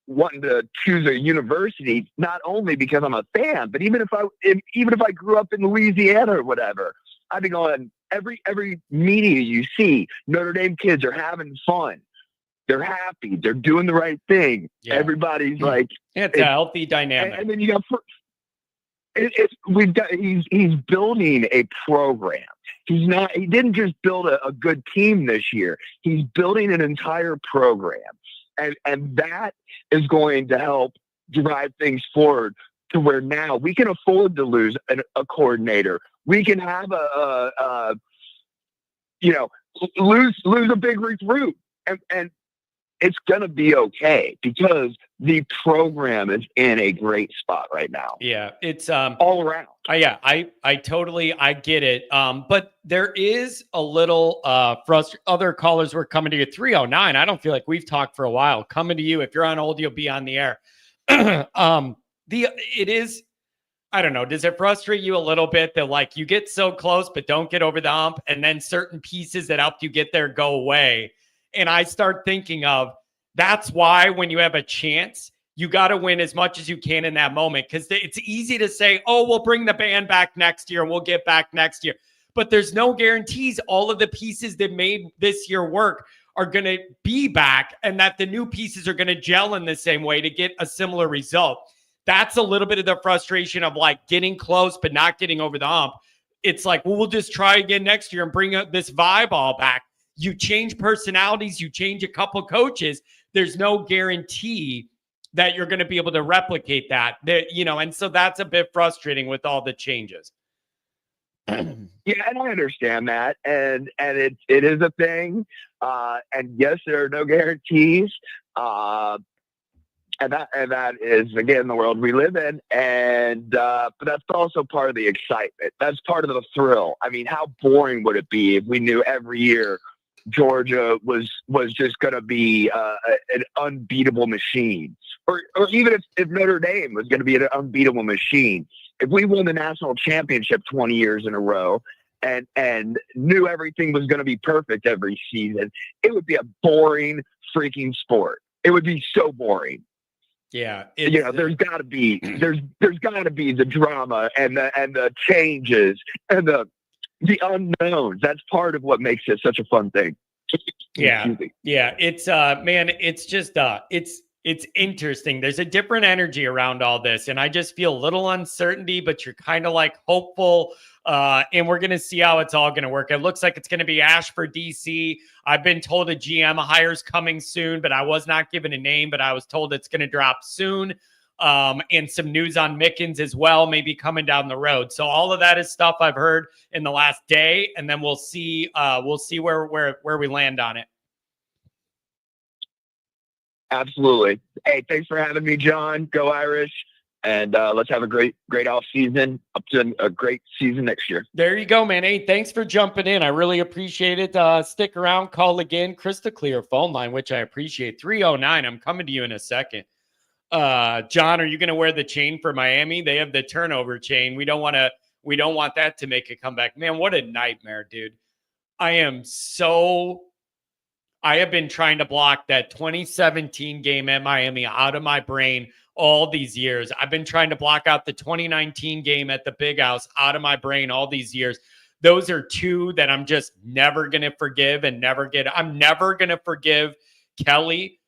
wanting to choose a university, not only because I'm a fan, but even if I grew up in Louisiana or whatever, I'd be going every media you see, Notre Dame kids are having fun. They're happy. They're doing the right thing. Yeah. Everybody's like, it's a healthy dynamic. And then you got, he's building a program. He didn't just build a good team this year. He's building an entire program. And that is going to help drive things forward to where now we can afford to lose a coordinator. We can have lose a big recruit, and it's going to be okay because the program is in a great spot right now. Yeah, it's all around. Yeah, I totally get it. But there is a little other callers were coming to you 309. I don't feel like we've talked for a while. Coming to you. If you're on hold, you'll be on the air. It is, I don't know, does it frustrate you a little bit that like you get so close but don't get over the hump, and then certain pieces that helped you get there go away? And I start thinking of that's why when you have a chance, you got to win as much as you can in that moment, because it's easy to say, oh, we'll bring the band back next year and we'll get back next year. But there's no guarantees all of the pieces that made this year work are going to be back and that the new pieces are going to gel in the same way to get a similar result. That's a little bit of the frustration of like getting close but not getting over the hump. It's like, well, we'll just try again next year and bring up this vibe all back. You change personalities, you change a couple coaches. There's no guarantee that you're going to be able to replicate that, and so that's a bit frustrating with all the changes. Yeah, and I understand that, and it is a thing, and yes, there are no guarantees, and that is again the world we live in, and but that's also part of the excitement. That's part of the thrill. I mean, how boring would it be if we knew every year Georgia was just going to be an unbeatable machine, or even if Notre Dame was going to be an unbeatable machine. If we won the national championship 20 years in a row and knew everything was going to be perfect every season, it would be a boring freaking sport. It would be so boring. Yeah, there's got to be the drama and the changes and the unknowns. That's part of what makes it such a fun thing. Yeah. It's man, it's just it's interesting. There's a different energy around all this, and I just feel a little uncertainty, but you're kind of like hopeful. And we're gonna see how it's all gonna work. It looks like it's gonna be Ashford, DC. I've been told a GM hire's coming soon, but I was not given a name, but I was told it's gonna drop soon. And some news on Mickens as well, maybe coming down the road. So all of that is stuff I've heard in the last day, and then we'll see where we land on it. Absolutely. Hey, thanks for having me, John. Go Irish, and let's have a great off season up to a great season next year. There you go, man. Hey, thanks for jumping in. I really appreciate it. Stick around, call again. Crystal clear phone line, which I appreciate. 309. I'm coming to you in a second. John, are you going to wear the chain for Miami? They have the turnover chain. We don't want that to make a comeback. Man, what a nightmare, dude. I have been trying to block that 2017 game at Miami out of my brain all these years. I've been trying to block out the 2019 game at the Big House out of my brain all these years. Those are two that I'm just never going to forgive and I'm never going to forgive Kelly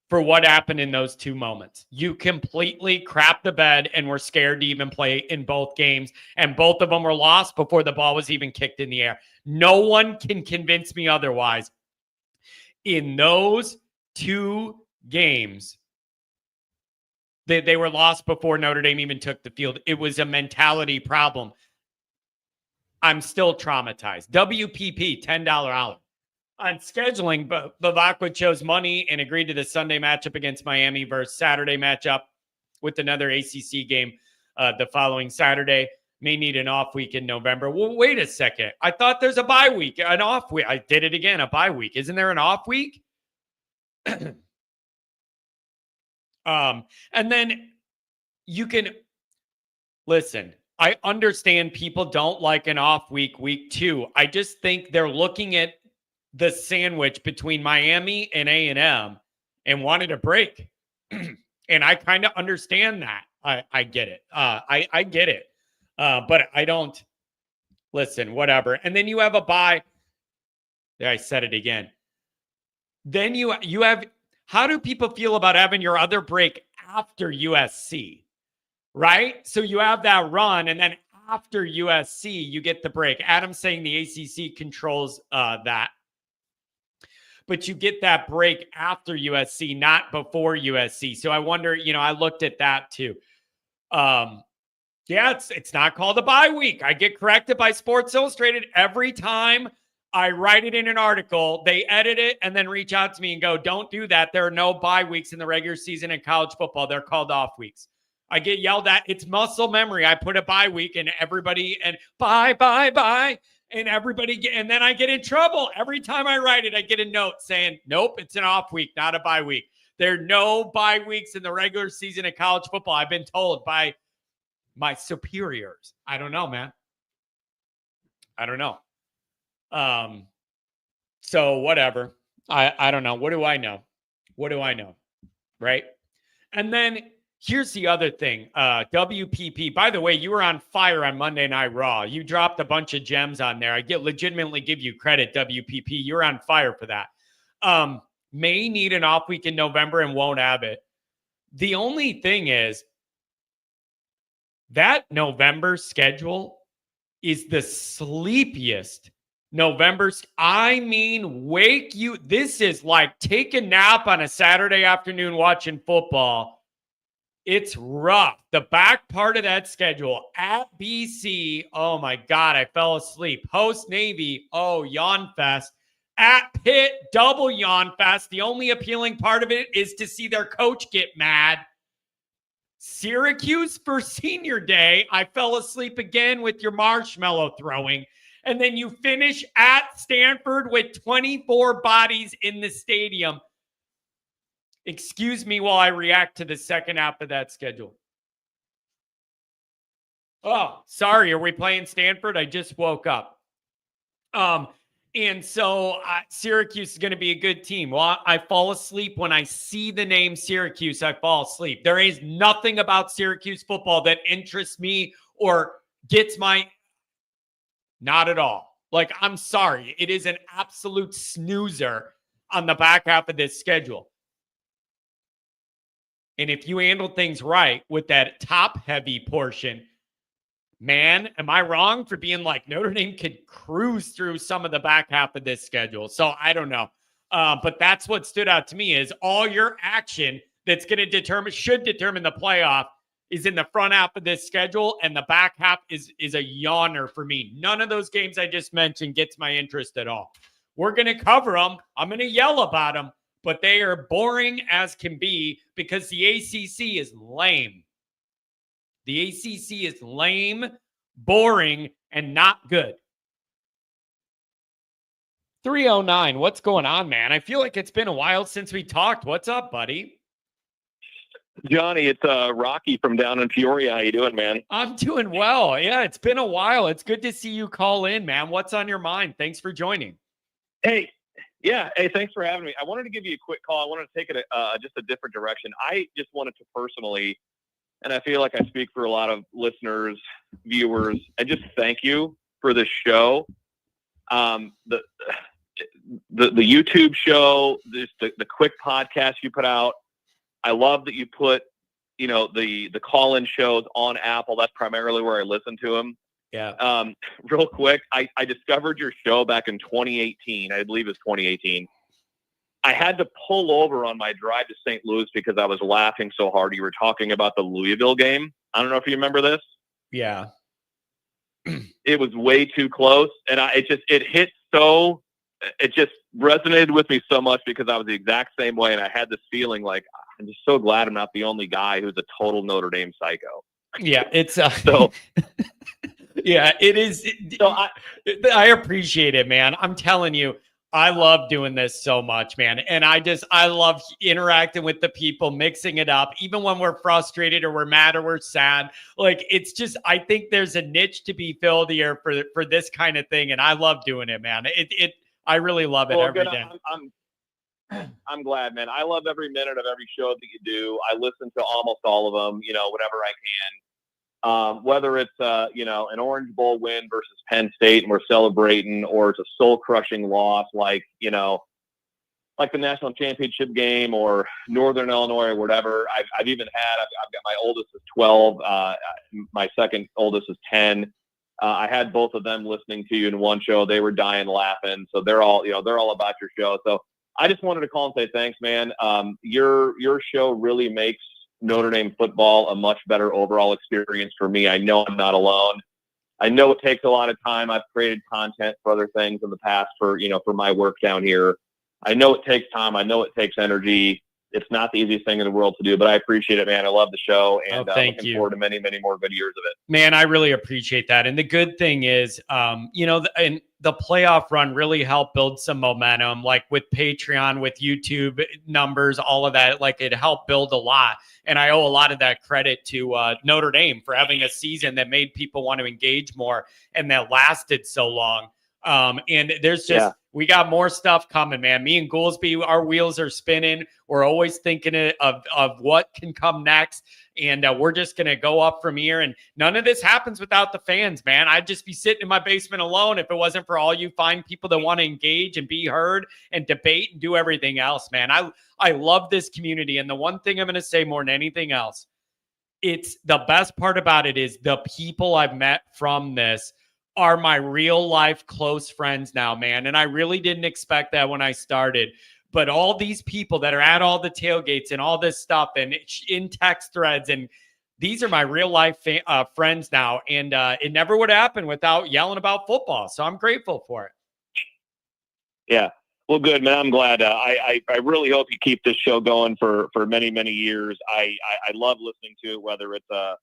for what happened in those two moments. You completely crapped the bed and were scared to even play in both games. And both of them were lost before the ball was even kicked in the air. No one can convince me otherwise. In those 2 games, they were lost before Notre Dame even took the field. It was a mentality problem. I'm still traumatized. WPP, $10 hour. On scheduling, Bavacqua chose money and agreed to the Sunday matchup against Miami versus Saturday matchup with another ACC game the following Saturday. May need an off week in November. Well, wait a second. I thought there's a bye week, an off week. I did it again, a bye week. Isn't there an off week? And then you can listen. I understand people don't like an off week, week 2. I just think they're looking at the sandwich between Miami and A&M and wanted a break. And I kind of understand that. I get it. I get it. But I don't listen, whatever. And then you have a bye. There, I said it again. Then you have, how do people feel about having your other break after USC? Right? So you have that run, and then after USC, you get the break. Adam's saying the ACC controls that. But you get that break after USC, not before USC. So I wonder, I looked at that too. Yeah, it's not called a bye week. I get corrected by Sports Illustrated every time I write it in an article. They edit it and then reach out to me and go, don't do that. There are no bye weeks in the regular season in college football. They're called off weeks. I get yelled at. It's muscle memory. I put a bye week and everybody, and bye. And everybody, and then I get in trouble. Every time I write it, I get a note saying, nope, it's an off week, not a bye week. There are no bye weeks in the regular season of college football. I've been told by my superiors. I don't know, man. I don't know. So whatever. I don't know. What do I know? Right? And then here's the other thing. WPP, by the way, you were on fire on Monday Night Raw. You dropped a bunch of gems on there. I legitimately give you credit, WPP. You're on fire for that. May need an off week in November and won't have it. The only thing is that November schedule is the sleepiest November. I mean, this is like take a nap on a Saturday afternoon watching football. It's rough. The back part of that schedule at BC. Oh my God, I fell asleep. Host Navy. Oh, yawn fest. At Pitt, double yawn fest. The only appealing part of it is to see their coach get mad. Syracuse for senior day. I fell asleep again with your marshmallow throwing. And then you finish at Stanford with 24 bodies in the stadium. Excuse me while I react to the second half of that schedule. Oh, sorry. Are we playing Stanford? I just woke up. And so Syracuse is going to be a good team. Well, I fall asleep when I see the name Syracuse. I fall asleep. There is nothing about Syracuse football that interests me or gets my... Not at all. Like, I'm sorry. It is an absolute snoozer on the back half of this schedule. And if you handle things right with that top-heavy portion, man, am I wrong for being like Notre Dame could cruise through some of the back half of this schedule? So I don't know. But that's what stood out to me is all your action that's going to should determine the playoff is in the front half of this schedule, and the back half is a yawner for me. None of those games I just mentioned gets my interest at all. We're going to cover them. I'm going to yell about them, but they are boring as can be because the ACC is lame. The ACC is lame, boring, and not good. 309, what's going on, man? I feel like it's been a while since we talked. What's up, buddy? Johnny, it's Rocky from down in Peoria. How you doing, man? I'm doing well. Yeah, it's been a while. It's good to see you call in, man. What's on your mind? Thanks for joining. Hey, thanks for having me. I wanted to give you a quick call. I wanted to take it just a different direction. I just wanted to personally, and I feel like I speak for a lot of listeners, viewers, and just thank you for this show. The YouTube show, the quick podcast you put out. I love that you put, the call-in shows on Apple. That's primarily where I listen to them. Yeah. Real quick, I discovered your show back in 2018. I believe it's 2018. I had to pull over on my drive to St. Louis because I was laughing so hard. You were talking about the Louisville game. I don't know if you remember this. Yeah. It was way too close. And it just resonated with me so much because I was the exact same way. And I had this feeling like, I'm just so glad I'm not the only guy who's a total Notre Dame psycho. Yeah. It's so yeah, it is. So I appreciate it, man. I'm telling you, I love doing this so much, man. And I love interacting with the people, mixing it up, even when we're frustrated or we're mad or we're sad. Like, it's just, I think there's a niche to be filled here for this kind of thing. And I love doing it, man. I really love it every day. I'm glad, man. I love every minute of every show that you do. I listen to almost all of them, whenever I can. Whether it's, an Orange Bowl win versus Penn State and we're celebrating, or it's a soul-crushing loss like the national championship game or Northern Illinois or whatever. I've even had, I've got, my oldest is 12. My second oldest is 10. I had both of them listening to you in one show. They were dying laughing. So they're all about your show. So I just wanted to call and say thanks, man. Your show really makes Notre Dame football a much better overall experience for me. I know I'm not alone. I know it takes a lot of time. I've created content for other things in the past for my work down here. I know it takes time. I know it takes energy. It's not the easiest thing in the world to do, but I appreciate it, man. I love the show, and looking forward to many, many more good years of it. Man, I really appreciate that. And the good thing is, and the playoff run really helped build some momentum, like with Patreon, with YouTube numbers, all of that. Like, it helped build a lot. And I owe a lot of that credit to Notre Dame for having a season that made people want to engage more and that lasted so long. And there's just, we got more stuff coming, man. Me and Goolsby, our wheels are spinning. We're always thinking of what can come next. And we're just going to go up from here. And none of this happens without the fans, man. I'd just be sitting in my basement alone if it wasn't for all you fine people that want to engage and be heard and debate and do everything else, man. I love this community. And the one thing I'm going to say more than anything else, it's the best part about it is the people I've met from this are my real life close friends now, man. And I really didn't expect that when I started. But all these people that are at all the tailgates and all this stuff and in text threads, and these are my real life friends now. And it never would happen without yelling about football. So I'm grateful for it. Yeah. Well, good, man. I'm glad. I really hope you keep this show going for many, many years. I love listening to it, whether it's a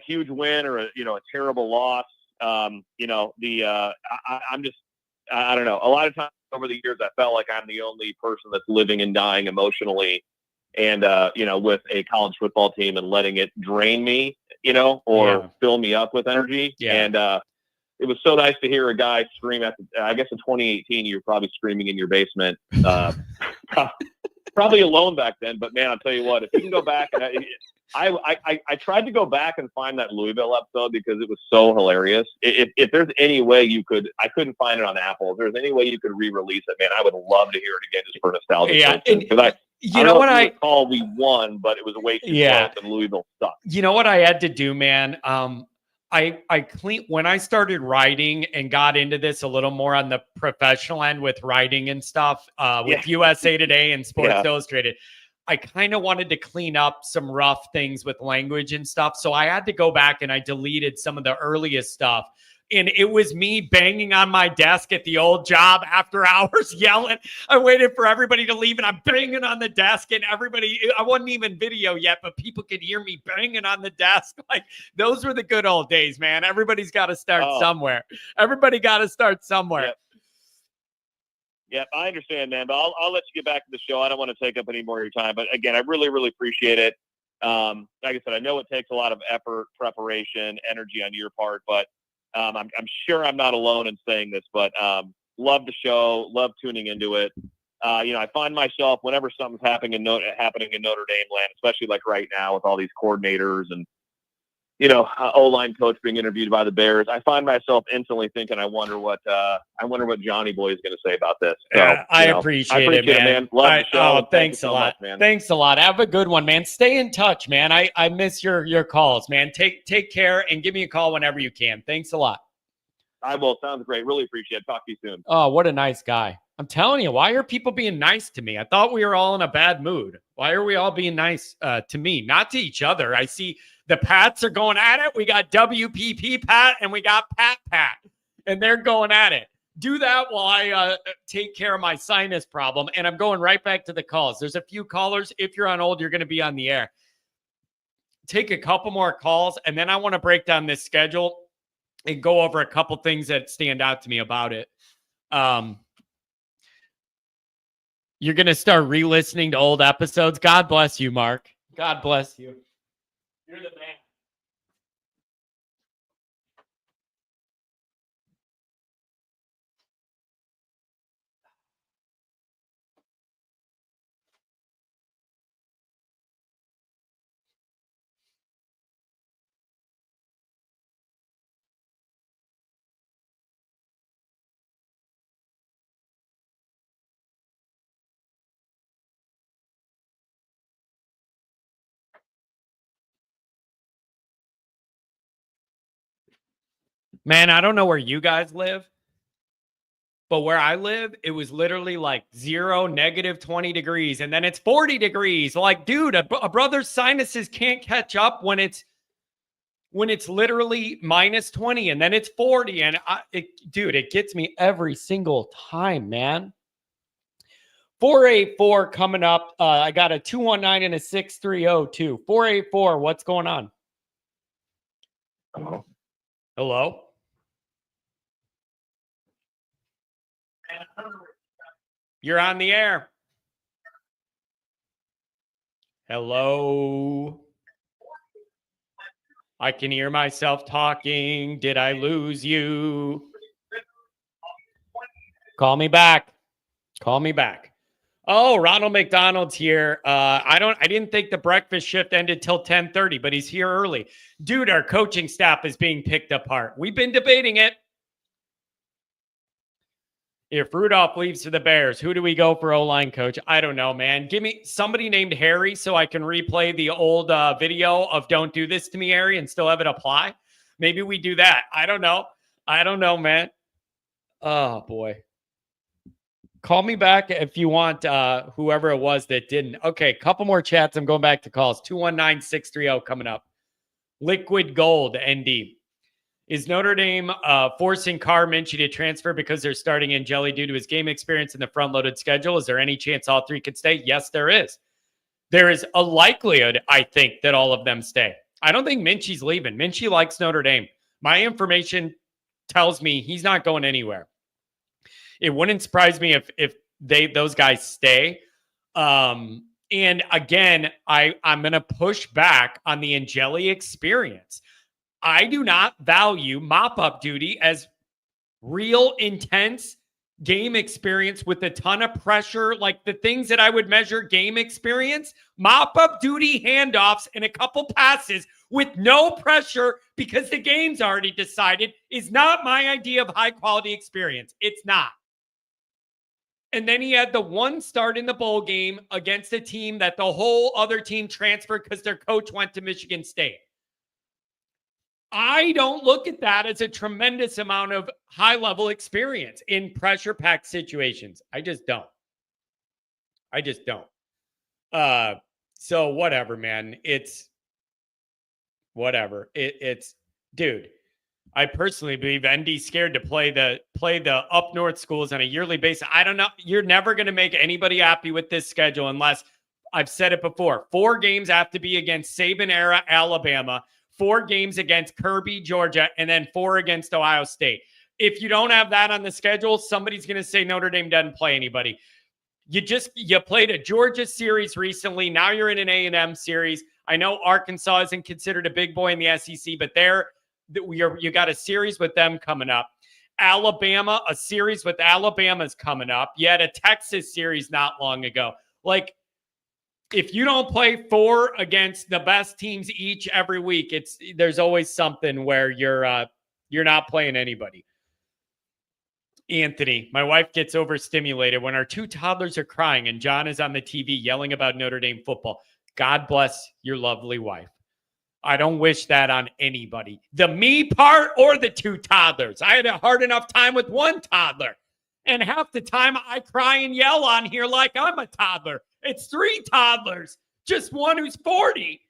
huge win or a terrible loss. I'm just, I don't know. A lot of times over the years, I felt like I'm the only person that's living and dying emotionally and, with a college football team and letting it drain me, or fill me up with energy. Yeah. And, it was so nice to hear a guy scream I guess in 2018, you were probably screaming in your basement, probably alone back then, but man, I'll tell you what, if you can go back and I tried to go back and find that Louisville episode because it was so hilarious. If there's any way I couldn't find it on Apple. If there's any way you could re-release it, man, I would love to hear it again just for nostalgia. Yeah, because I recall we won, but it was way too close and Louisville sucked. You know what I had to do, man? When I started writing and got into this a little more on the professional end with writing and stuff, with USA Today and Sports Illustrated, I kind of wanted to clean up some rough things with language and stuff. So I had to go back and I deleted some of the earliest stuff. And it was me banging on my desk at the old job after hours, yelling. I waited for everybody to leave and I'm banging on the desk and I wasn't even video yet, but people could hear me banging on the desk. Like, those were the good old days, man. Everybody's got to start somewhere. Everybody got to start somewhere. Yep, I understand, man. But I'll let you get back to the show. I don't want to take up any more of your time. But again, I really, really appreciate it. Like I said, I know it takes a lot of effort, preparation, energy on your part, but I'm sure I'm not alone in saying this, but love the show, love tuning into it. I find myself whenever something's happening in Notre Dame land, especially like right now with all these coordinators and O-line coach being interviewed by the Bears, I find myself instantly thinking, I wonder what Johnny Boy is going to say about this. So, I appreciate it, man. Love the show. Thanks a lot, man. Thanks a lot. Have a good one, man. Stay in touch, man. I miss your calls, man. Take care and give me a call whenever you can. Thanks a lot. I will. Sounds great. Really appreciate it. Talk to you soon. Oh, what a nice guy. I'm telling you, why are people being nice to me? I thought we were all in a bad mood. Why are we all being nice to me, not to each other? I see the Pats are going at it. We got WPP Pat and we got Pat, and they're going at it. Do that while I take care of my sinus problem. And I'm going right back to the calls. There's a few callers. If you're on hold, you're going to be on the air. Take a couple more calls, and then I want to break down this schedule and go over a couple things that stand out to me about it. You're going to start re-listening to old episodes. God bless you, Mark. God bless you. You're the man. Man, I don't know where you guys live, but where I live, it was literally like 0, -20 degrees, and then it's 40 degrees. Like, dude, a brother's sinuses can't catch up when it's literally -20, and then it's 40, and dude, it gets me every single time, man. 484 coming up. I got a 219 and a 630 too. 484, what's going on? Hello? You're on the air. Hello? I can hear myself talking. Did I lose you? Call me back. Call me back. Oh, Ronald McDonald's here. I didn't think the breakfast shift ended till 10:30, but he's here early. Dude, our coaching staff is being picked apart. We've been debating it. If Rudolph leaves to the Bears, who do we go for O-line coach? I don't know, man. Give me somebody named Harry so I can replay the old video of "Don't do this to me, Harry," and still have it apply. Maybe we do that. I don't know. I don't know, man. Oh, boy. Call me back if you want, whoever it was that didn't. Okay, couple more chats. I'm going back to calls. 219-630 coming up. Liquid Gold, ND. Is Notre Dame forcing Carr Minchie to transfer because they're starting Angeli due to his game experience in the front-loaded schedule? Is there any chance all three could stay? Yes, there is. There is a likelihood, I think, that all of them stay. I don't think Minchie's leaving. Minchie likes Notre Dame. My information tells me he's not going anywhere. It wouldn't surprise me if those guys stay. And again, I'm going to push back on the Angeli experience. I do not value mop-up duty as real intense game experience with a ton of pressure, like the things that I would measure game experience. Mop-up duty handoffs and a couple passes with no pressure because the game's already decided is not my idea of high-quality experience. It's not. And then he had the one start in the bowl game against a team that the whole other team transferred because their coach went to Michigan State. I don't look at that as a tremendous amount of high-level experience in pressure-packed situations. I just don't. So whatever, man. It's whatever. It's dude. I personally believe ND's scared to play the up north schools on a yearly basis. I don't know. You're never going to make anybody happy with this schedule unless, I've said it before, 4 games have to be against Saban-era Alabama, 4 games against Kirby, Georgia, and then 4 against Ohio State. If you don't have that on the schedule, somebody's going to say Notre Dame doesn't play anybody. You played a Georgia series recently. Now you're in an A&M series. I know Arkansas isn't considered a big boy in the SEC, but you got a series with them coming up. Alabama, a series with Alabama's coming up. You had a Texas series not long ago. Like, if you don't play 4 against the best teams each every week, there's always something where you're not playing anybody. Anthony, my wife gets overstimulated when our 2 toddlers are crying and John is on the TV yelling about Notre Dame football. God bless your lovely wife. I don't wish that on anybody. The me part or the two toddlers. I had a hard enough time with one toddler. And half the time I cry and yell on here like I'm a toddler. It's 3 toddlers, just one who's 40.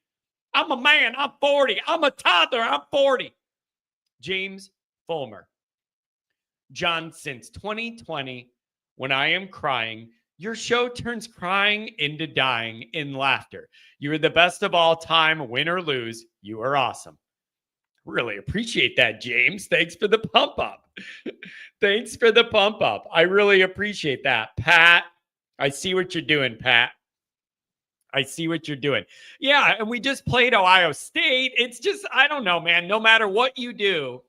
I'm a man, I'm 40. I'm a toddler, I'm 40. James Fulmer. John, since 2020, when I am crying, your show turns crying into dying in laughter. You are the best of all time, win or lose. You are awesome. Really appreciate that, James. Thanks for the pump up. Thanks for the pump up. I really appreciate that. Pat, I see what you're doing, Pat. I see what you're doing. Yeah, and we just played Ohio State. It's just, I don't know, man. No matter what you do,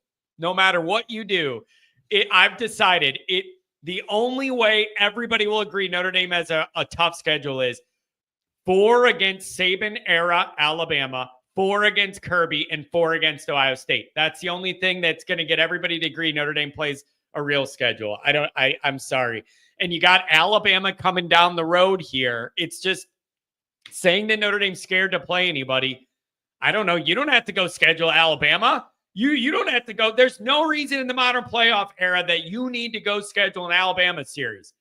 I've decided the only way everybody will agree Notre Dame has a tough schedule is 4 against Saban-era Alabama, 4 against Kirby, and 4 against Ohio State. That's the only thing that's going to get everybody to agree Notre Dame plays a real schedule. I'm sorry. And you got Alabama coming down the road here. It's just saying that Notre Dame's scared to play anybody. I don't know. You don't have to go schedule Alabama. You don't have to go. There's no reason in the modern playoff era that you need to go schedule an Alabama series.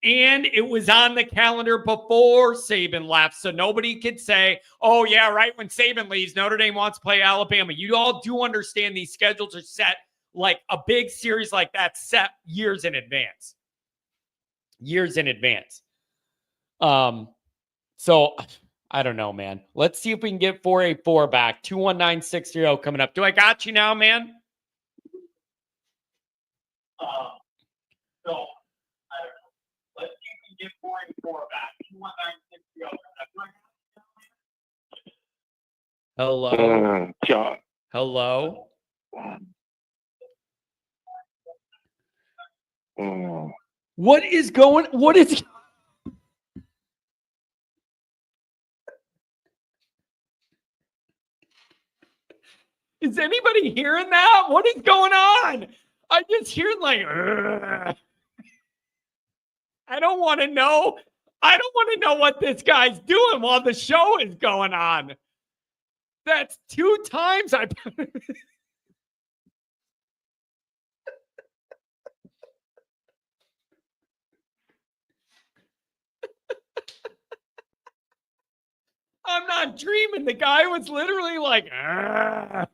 And it was on the calendar before Saban left, so nobody could say, oh, yeah, right when Saban leaves, Notre Dame wants to play Alabama. You all do understand these schedules are set, like a big series like that, set years in advance. So I don't know, man. Let's see if we can get 484 back. 219-630 coming up. Do I got you now, man? So, I don't know. Let's see if we can get 484 back. 219-630. Hello? John. Hello? What is Is anybody hearing that? What is going on? I just hear like, I don't want to know. I don't want to know what this guy's doing while the show is going on. That's 2 times I. I'm not dreaming. The guy was literally like, I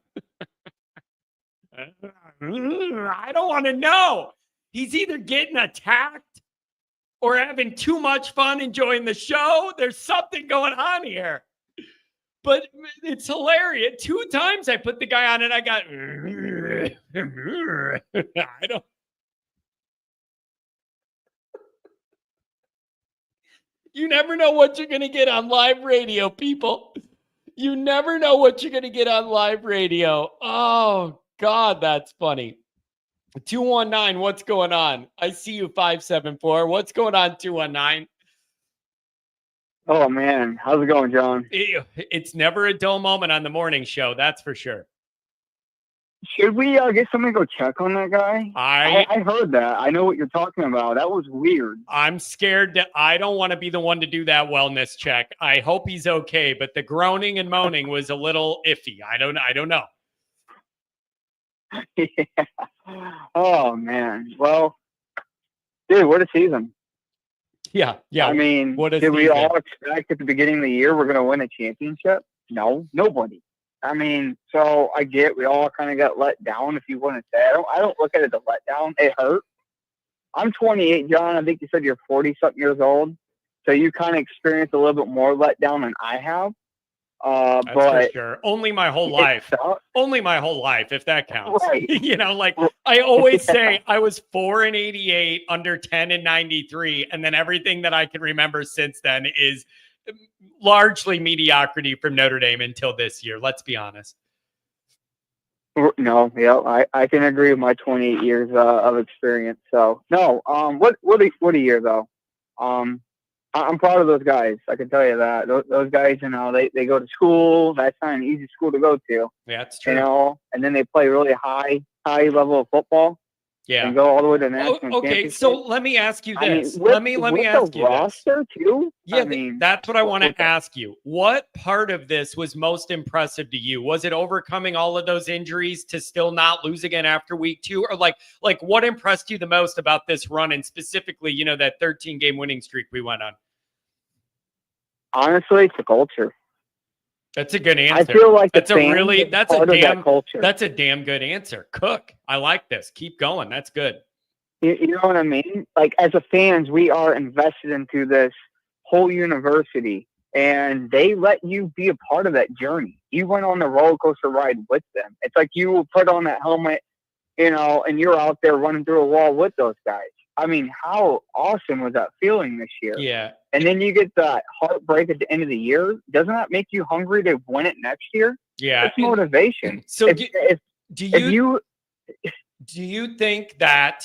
don't want to know. He's either getting attacked or having too much fun enjoying the show. There's something going on here. But it's hilarious. 2 times I put the guy on and I got, I don't. You never know what you're going to get on live radio, people. You never know what you're going to get on live radio. Oh, God, that's funny. 219, what's going on? I see you, 574. What's going on, 219? Oh, man. How's it going, John? It's never a dull moment on the morning show, that's for sure. Should we get somebody to go check on that guy? I heard that. I know what you're talking about. That was weird. I'm scared that I don't want to be the one to do that wellness check. I hope he's okay, but the groaning and moaning was a little iffy. I don't know. Yeah. Oh, man. Well, dude, what a season. Yeah. I mean, did we all expect at the beginning of the year we're going to win a championship? No, nobody. I mean, so I get we all kind of got let down, if you want to say. I don't look at it as a letdown. It hurt. I'm 28, John. I think you said you're 40-something years old. So you kind of experienced a little bit more letdown than I have. That's but for sure. Only my whole life. Only my whole life, if that counts. Right. You know, like I always say, I was 4 in 88, under 10 in 93, and then everything that I can remember since then is largely mediocrity from Notre Dame until this year. Let's be honest. No, yeah, I can agree with my 28 years of experience. So no, what a year though. I'm proud of those guys. I can tell you that those guys, you know, they go to school. That's not an easy school to go to. Yeah, that's true. You know, and then they play really high level of football. Yeah. And go all the way to the national Okay, championship. so let me ask you this. With let me ask the you this. roster too. Yeah, that's what I want to ask you. What part of this was most impressive to you? Was it overcoming all of those injuries to still not lose again after week 2, or like what impressed you the most about this run, and specifically, that 13-game winning streak we went on? Honestly, it's the culture. That's a good answer. I feel like that's a damn good answer. Cook, I like this. Keep going. That's good. You know what I mean? Like, as a fans, we are invested into this whole university, and they let you be a part of that journey. You went on the roller coaster ride with them. It's like you put on that helmet, and you're out there running through a wall with those guys. I mean, how awesome was that feeling this year? Yeah. And then you get that heartbreak at the end of the year. Doesn't that make you hungry to win it next year? Yeah. It's motivation. So do you think that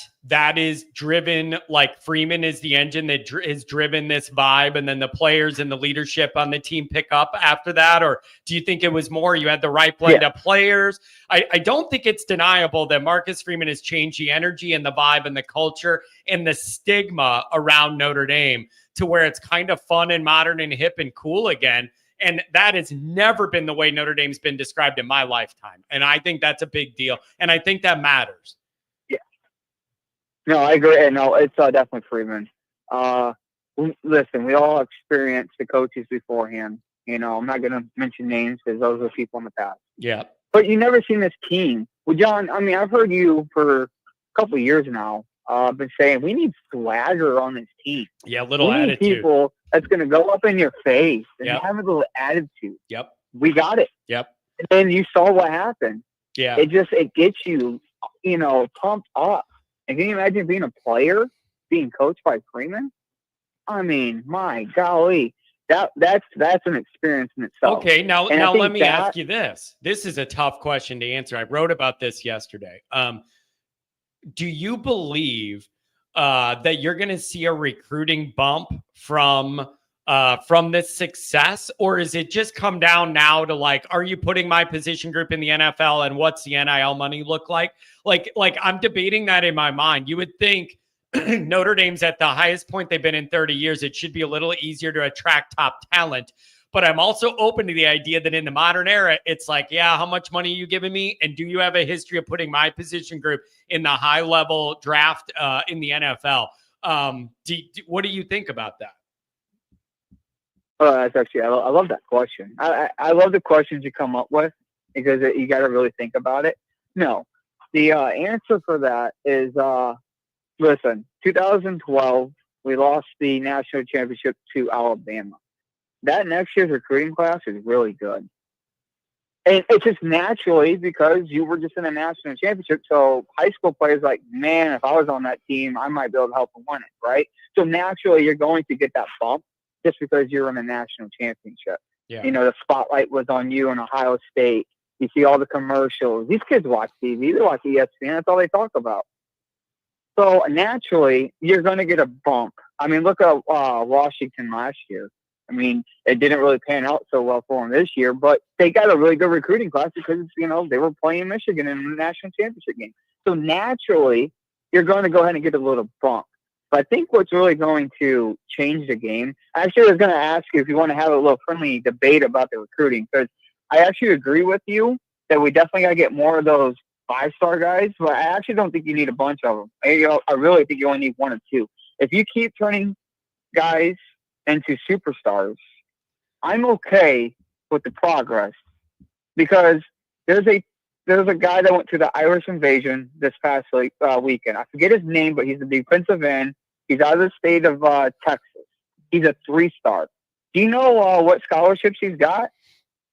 is driven, like Freeman is the engine that has driven this vibe, and then the players and the leadership on the team pick up after that? Or do you think it was more you had the right blend of players? I don't think it's deniable that Marcus Freeman has changed the energy and the vibe and the culture and the stigma around Notre Dame to where it's kind of fun and modern and hip and cool again. And that has never been the way Notre Dame's been described in my lifetime. And I think that's a big deal. And I think that matters. Yeah. No, I agree. No, it's definitely Freeman. Listen, we all experienced the coaches beforehand. I'm not going to mention names because those are people in the past. Yeah. But you never seen this team. Well, John, I mean, I've heard you for a couple of years now been saying we need swagger on this team. Yeah, little attitude. People that's going to go up in your face and have a little attitude. Yep. We got it. Yep. And you saw what happened. Yeah. It gets you, pumped up. And can you imagine being a player, being coached by Freeman? I mean, my golly, that's an experience in itself. Okay, now let me ask you this. This is a tough question to answer. I wrote about this yesterday. Do you believe that you're going to see a recruiting bump from this success, or is it just come down now to like, are you putting my position group in the NFL, and what's the NIL money look like? Like I'm debating that in my mind. You would think Notre Dame's at the highest point they've been in 30 years. It should be a little easier to attract top talent. But I'm also open to the idea that in the modern era, it's like, yeah, how much money are you giving me? And do you have a history of putting my position group in the high-level draft in the NFL? What do you think about that? That's actually, I love that question. I love the questions you come up with because you got to really think about it. No, the answer for that is, listen, 2012, we lost the national championship to Alabama. That next year's recruiting class is really good. And it's just naturally because you were just in a national championship. So high school players like, man, if I was on that team, I might be able to help them win it, right? So naturally, you're going to get that bump just because you're in a national championship. Yeah. The spotlight was on you in Ohio State. You see all the commercials. These kids watch TV. They watch ESPN. That's all they talk about. So naturally, you're going to get a bump. I mean, look at Washington last year. I mean, it didn't really pan out so well for them this year, but they got a really good recruiting class because, they were playing Michigan in the national championship game. So naturally, you're going to go ahead and get a little bump. But I think what's really going to change the game, actually, I was going to ask you if you want to have a little friendly debate about the recruiting, because I actually agree with you that we definitely got to get more of those 5-star guys, but I actually don't think you need a bunch of them. I really think you only need 1 or 2. If you keep turning guys into superstars, I'm okay with the progress because there's a guy that went to the Irish invasion this past weekend. I forget his name, but he's a defensive end. He's out of the state of Texas. He's a 3-star. Do you know what scholarships he's got?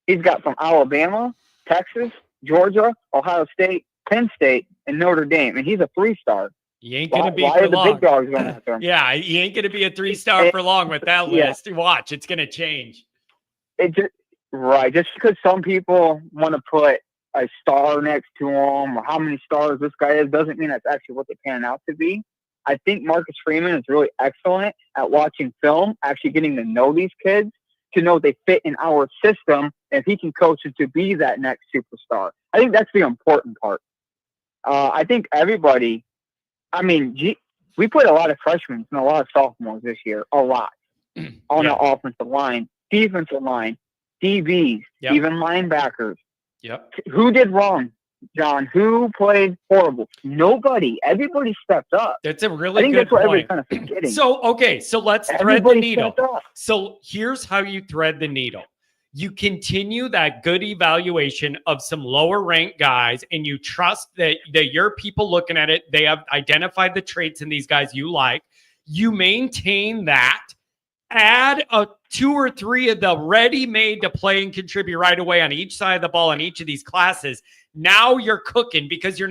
He's got from Alabama, Texas, Georgia, Ohio State, Penn State, and Notre Dame, and he's a 3-star. You ain't going to be why for are the long. big dogs going after him? Yeah, he ain't going to be a 3-star for long with that list. Watch, it's going to change. Right. Just because some people want to put a star next to him or how many stars this guy is doesn't mean that's actually what they pan out to be. I think Marcus Freeman is really excellent at watching film, actually getting to know these kids, to know they fit in our system, and if he can coach them to be that next superstar. I think that's the important part. I think everybody I mean, we played a lot of freshmen and a lot of sophomores this year, a lot on the offensive line, defensive line, DBs, even linebackers. Yep. Who did wrong, John? Who played horrible? Nobody. Everybody stepped up. That's a really good that's what point. everybody's kind of forgetting. So let's thread the needle. So here's how you thread the needle. You continue that good evaluation of some lower ranked guys, and you trust that your people looking at it, they have identified the traits in these guys you like. You maintain that. Add 2 or 3 of the ready-made to play and contribute right away on each side of the ball in each of these classes. Now you're cooking, because you're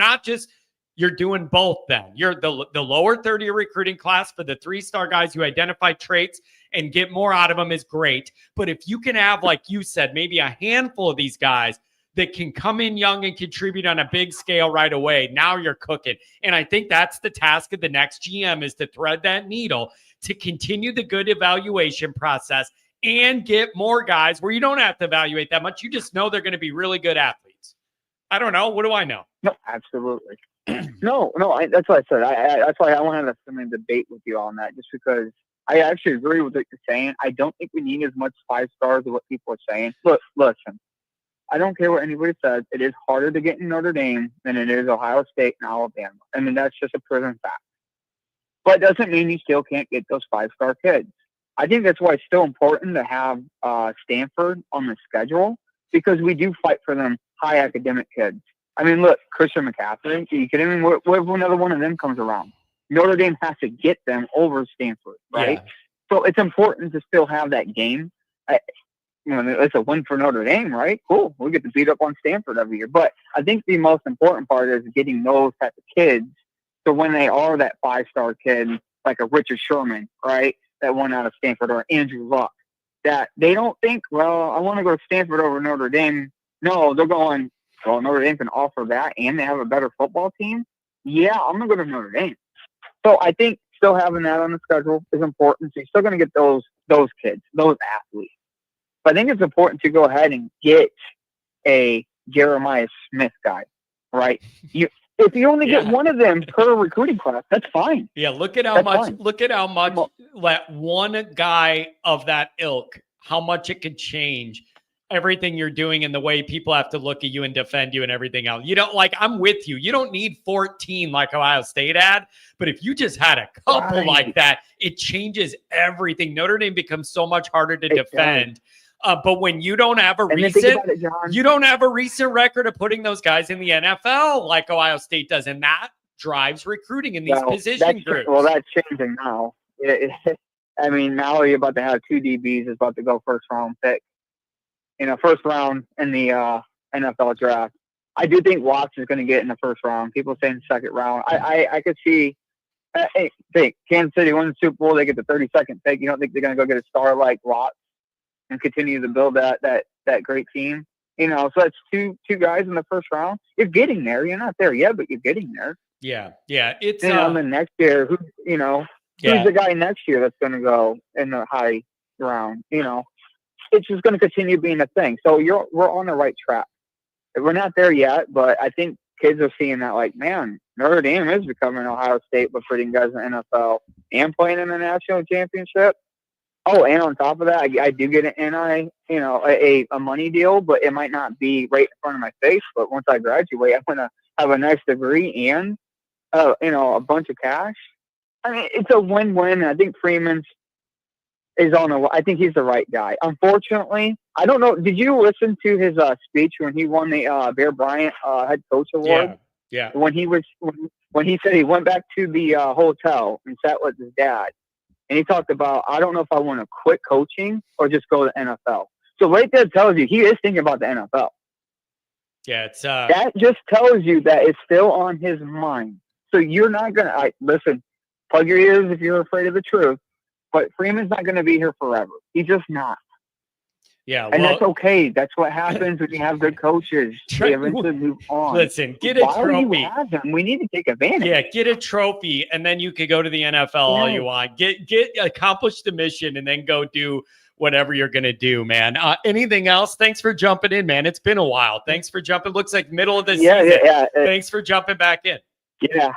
doing both then. You're the lower 30 recruiting class for the 3-star guys who identify traits and get more out of them is great. But if you can have, like you said, maybe a handful of these guys that can come in young and contribute on a big scale right away, now you're cooking. And I think that's the task of the next GM, is to thread that needle, to continue the good evaluation process and get more guys where you don't have to evaluate that much. You just know they're going to be really good athletes. I don't know. What do I know? No, absolutely. No, that's what I said. That's why I wanted to debate with you on that, just because I actually agree with what you're saying. I don't think we need as much 5 stars as what people are saying. Look, listen, I don't care what anybody says. It is harder to get in Notre Dame than it is Ohio State and Alabama. I mean, that's just a proven fact. But it doesn't mean you still can't get those 5-star kids. I think that's why it's still important to have Stanford on the schedule, because we do fight for them high academic kids. I mean, look, Christian McCaffrey, you kidding me? What if another one of them comes around? Notre Dame has to get them over Stanford, right? Yeah. So it's important to still have that game. It's a win for Notre Dame, right? Cool. We get to beat up on Stanford every year. But I think the most important part is getting those type of kids. So when they are that 5-star kid, like a Richard Sherman, right, that won out of Stanford, or Andrew Luck, that they don't think, well, I want to go to Stanford over Notre Dame. No, they're going, well, Notre Dame can offer that, and they have a better football team. Yeah, I'm going to go to Notre Dame. So I think still having that on the schedule is important. So you're still going to get those kids, those athletes. But I think it's important to go ahead and get a Jeremiah Smith guy, right? If you only get one of them per recruiting class, that's fine. Yeah, look at how much that one guy of that ilk, how much it could change everything you're doing and the way people have to look at you and defend you and everything else. You don't, like, I'm with you. You don't need 14 like Ohio State had, but if you just had a couple like that, it changes everything. Notre Dame becomes so much harder to defend. But when you don't have a recent record of putting those guys in the NFL like Ohio State does, and that drives recruiting in these position groups. Well, that's changing now. I mean, now you're about to have 2 DBs is about to go first round pick. First round in the NFL draft. I do think Watts is going to get in the first round. People saying second round. I could see. Think Kansas City wins the Super Bowl, they get the 32nd pick. You don't think they're going to go get a star like Watts and continue to build that great team? So it's two guys in the first round. You're getting there. You're not there yet, but you're getting there. Yeah. It's the next year. Who's the guy next year that's going to go in the high round? It's just going to continue being a thing. So we're on the right track. We're not there yet, but I think kids are seeing that, like, man, Notre Dame is becoming Ohio State, but putting guys in the NFL and playing in the national championship. Oh, and on top of that, I do get an NI, a money deal, but it might not be right in front of my face. But once I graduate, I'm going to have a nice degree and, a bunch of cash. I mean, it's a win-win. I think Freeman's is I think he's the right guy. Unfortunately, I don't know. Did you listen to his speech when he won the Bear Bryant head coach award? Yeah. When he said he went back to the hotel and sat with his dad, and he talked about, I don't know if I want to quit coaching or just go to the NFL. So right there tells you he is thinking about the NFL. Yeah, it's that just tells you that it's still on his mind. So you're not gonna listen. Plug your ears if you're afraid of the truth. But Freeman's not going to be here forever. He's just not. Yeah, and that's okay. That's what happens when you have good coaches. They eventually move on. Listen, get a trophy. Do you have them? We need to take advantage. Yeah, get a trophy, and then you could go to the NFL all you want. Get accomplish the mission, and then go do whatever you're going to do, man. Anything else? Thanks for jumping in, man. It's been a while. Thanks for jumping. Looks like middle of the season. Yeah. Thanks for jumping back in. Yeah.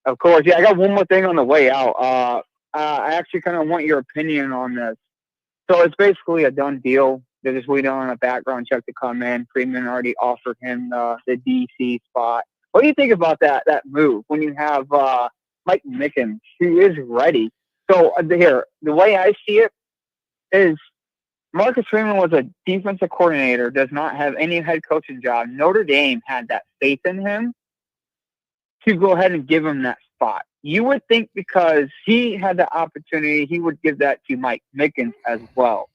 Of course. Yeah, I got one more thing on the way out. I actually kind of want your opinion on this. So it's basically a done deal. They're just waiting on a background check to come in. Freeman already offered him the DC spot. What do you think about that move when you have Mike Mickens, who is ready? So here, the way I see it is Marcus Freeman was a defensive coordinator, does not have any head coaching job. Notre Dame had that faith in him to go ahead and give him that spot. You would think because he had the opportunity, he would give that to Mike Mickens as well.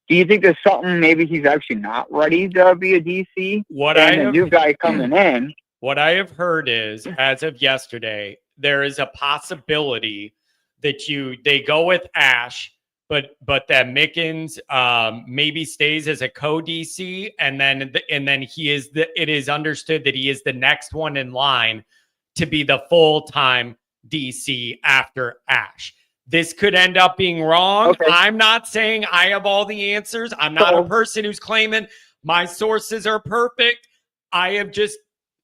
Do you think there's something maybe he's actually not ready to be a DC? The new guy coming in. What I have heard is, as of yesterday, there is a possibility that they go with Ash, but that Mickens maybe stays as a co-DC, and then it is understood that he is the next one in line to be the full-time DC after Ash. This could end up being wrong. Okay. I'm not saying I have all the answers. I'm not a person who's claiming my sources are perfect.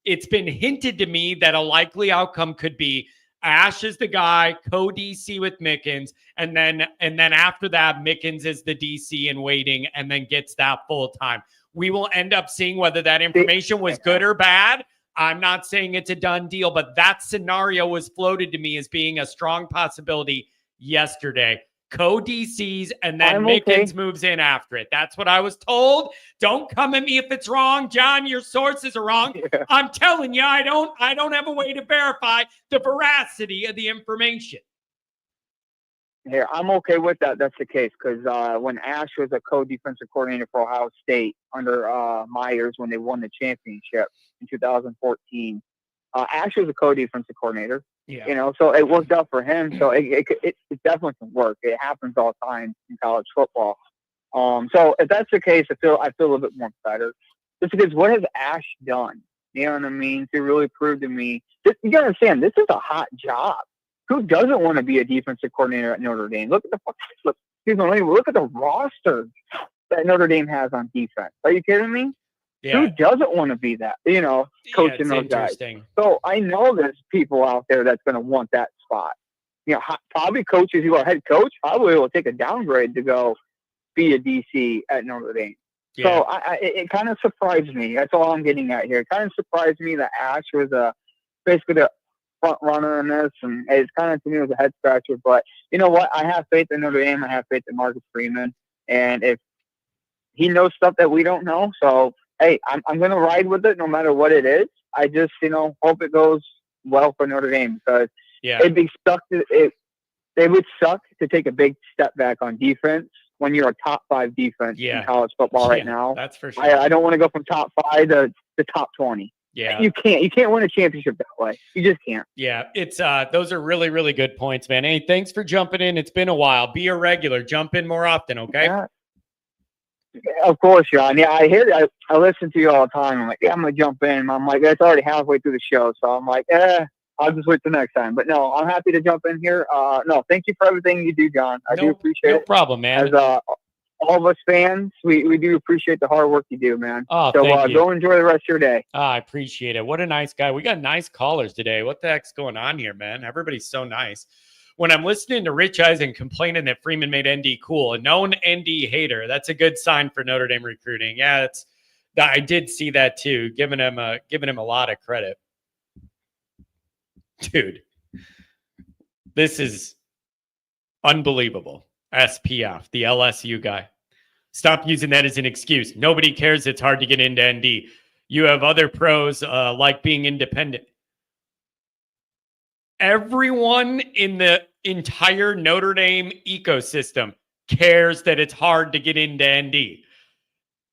It's been hinted to me that a likely outcome could be Ash is the guy, co-DC with Mickens, and then after that, Mickens is the DC in waiting and then gets that full time. We will end up seeing whether that information was good or bad. I'm not saying it's a done deal, but that scenario was floated to me as being a strong possibility yesterday. Co-DCs, and then Mickens moves in after it. That's what I was told. Don't come at me if it's wrong, John. Your sources are wrong. Yeah. I'm telling you, I don't have a way to verify the veracity of the information. Here, I'm okay with that. That's the case because when Ash was a co-defensive coordinator for Ohio State under Myers when they won the championship in 2014, Ash was a co-defensive coordinator. Yeah. So it worked out for him. So it definitely can work. It happens all the time in college football. So if that's the case, I feel a little bit more better. Just because what has Ash done? You know what I mean? To really prove to me, you gotta understand, this is a hot job. Who doesn't want to be a defensive coordinator at Notre Dame? Look at the roster that Notre Dame has on defense. Are you kidding me? Yeah. Who doesn't want to be that, coaching those guys? So I know there's people out there that's going to want that spot. Probably coaches who are head coach probably will take a downgrade to go be a DC at Notre Dame. Yeah. So it kind of surprised me. That's all I'm getting at here. It kind of surprised me that Ash was basically the front runner in this, and it's kind of, to me, it was a head scratcher. But you know what? I have faith in Notre Dame. I have faith in Marcus Freeman, and if he knows stuff that we don't know, so hey, I'm going to ride with it no matter what it is. I just, hope it goes well for Notre Dame because it'd be they would suck to take a big step back on defense when you're a top 5 defense in college football right now. That's for sure. I don't want to go from top 5 to the top 20. Yeah. You can't win a championship that way. You just can't. Yeah. It's those are really, really good points, man. Hey, thanks for jumping in. It's been a while. Be a regular. Jump in more often, okay? Yeah. Of course, John. Yeah, I hear that. I listen to you all the time. I'm like, I'm going to jump in. I'm like, it's already halfway through the show. So I'm like, I'll just wait till next time. But no, I'm happy to jump in here. No, thank you for everything you do, John. I do appreciate it. No problem, man. As all of us fans, we do appreciate the hard work you do, man. Oh, so thank you. Go enjoy the rest of your day. I appreciate it. What a nice guy. We got nice callers today. What the heck's going on here, man? Everybody's so nice. When I'm listening to Rich Eisen complaining that Freeman made ND cool, a known ND hater, that's a good sign for Notre Dame recruiting. Yeah, I did see that too. Giving him a lot of credit, dude. This is unbelievable. SPF, the LSU guy. Stop using that as an excuse. Nobody cares. It's hard to get into ND. You have other pros like being independent. Everyone in the entire Notre Dame ecosystem cares that it's hard to get into ND.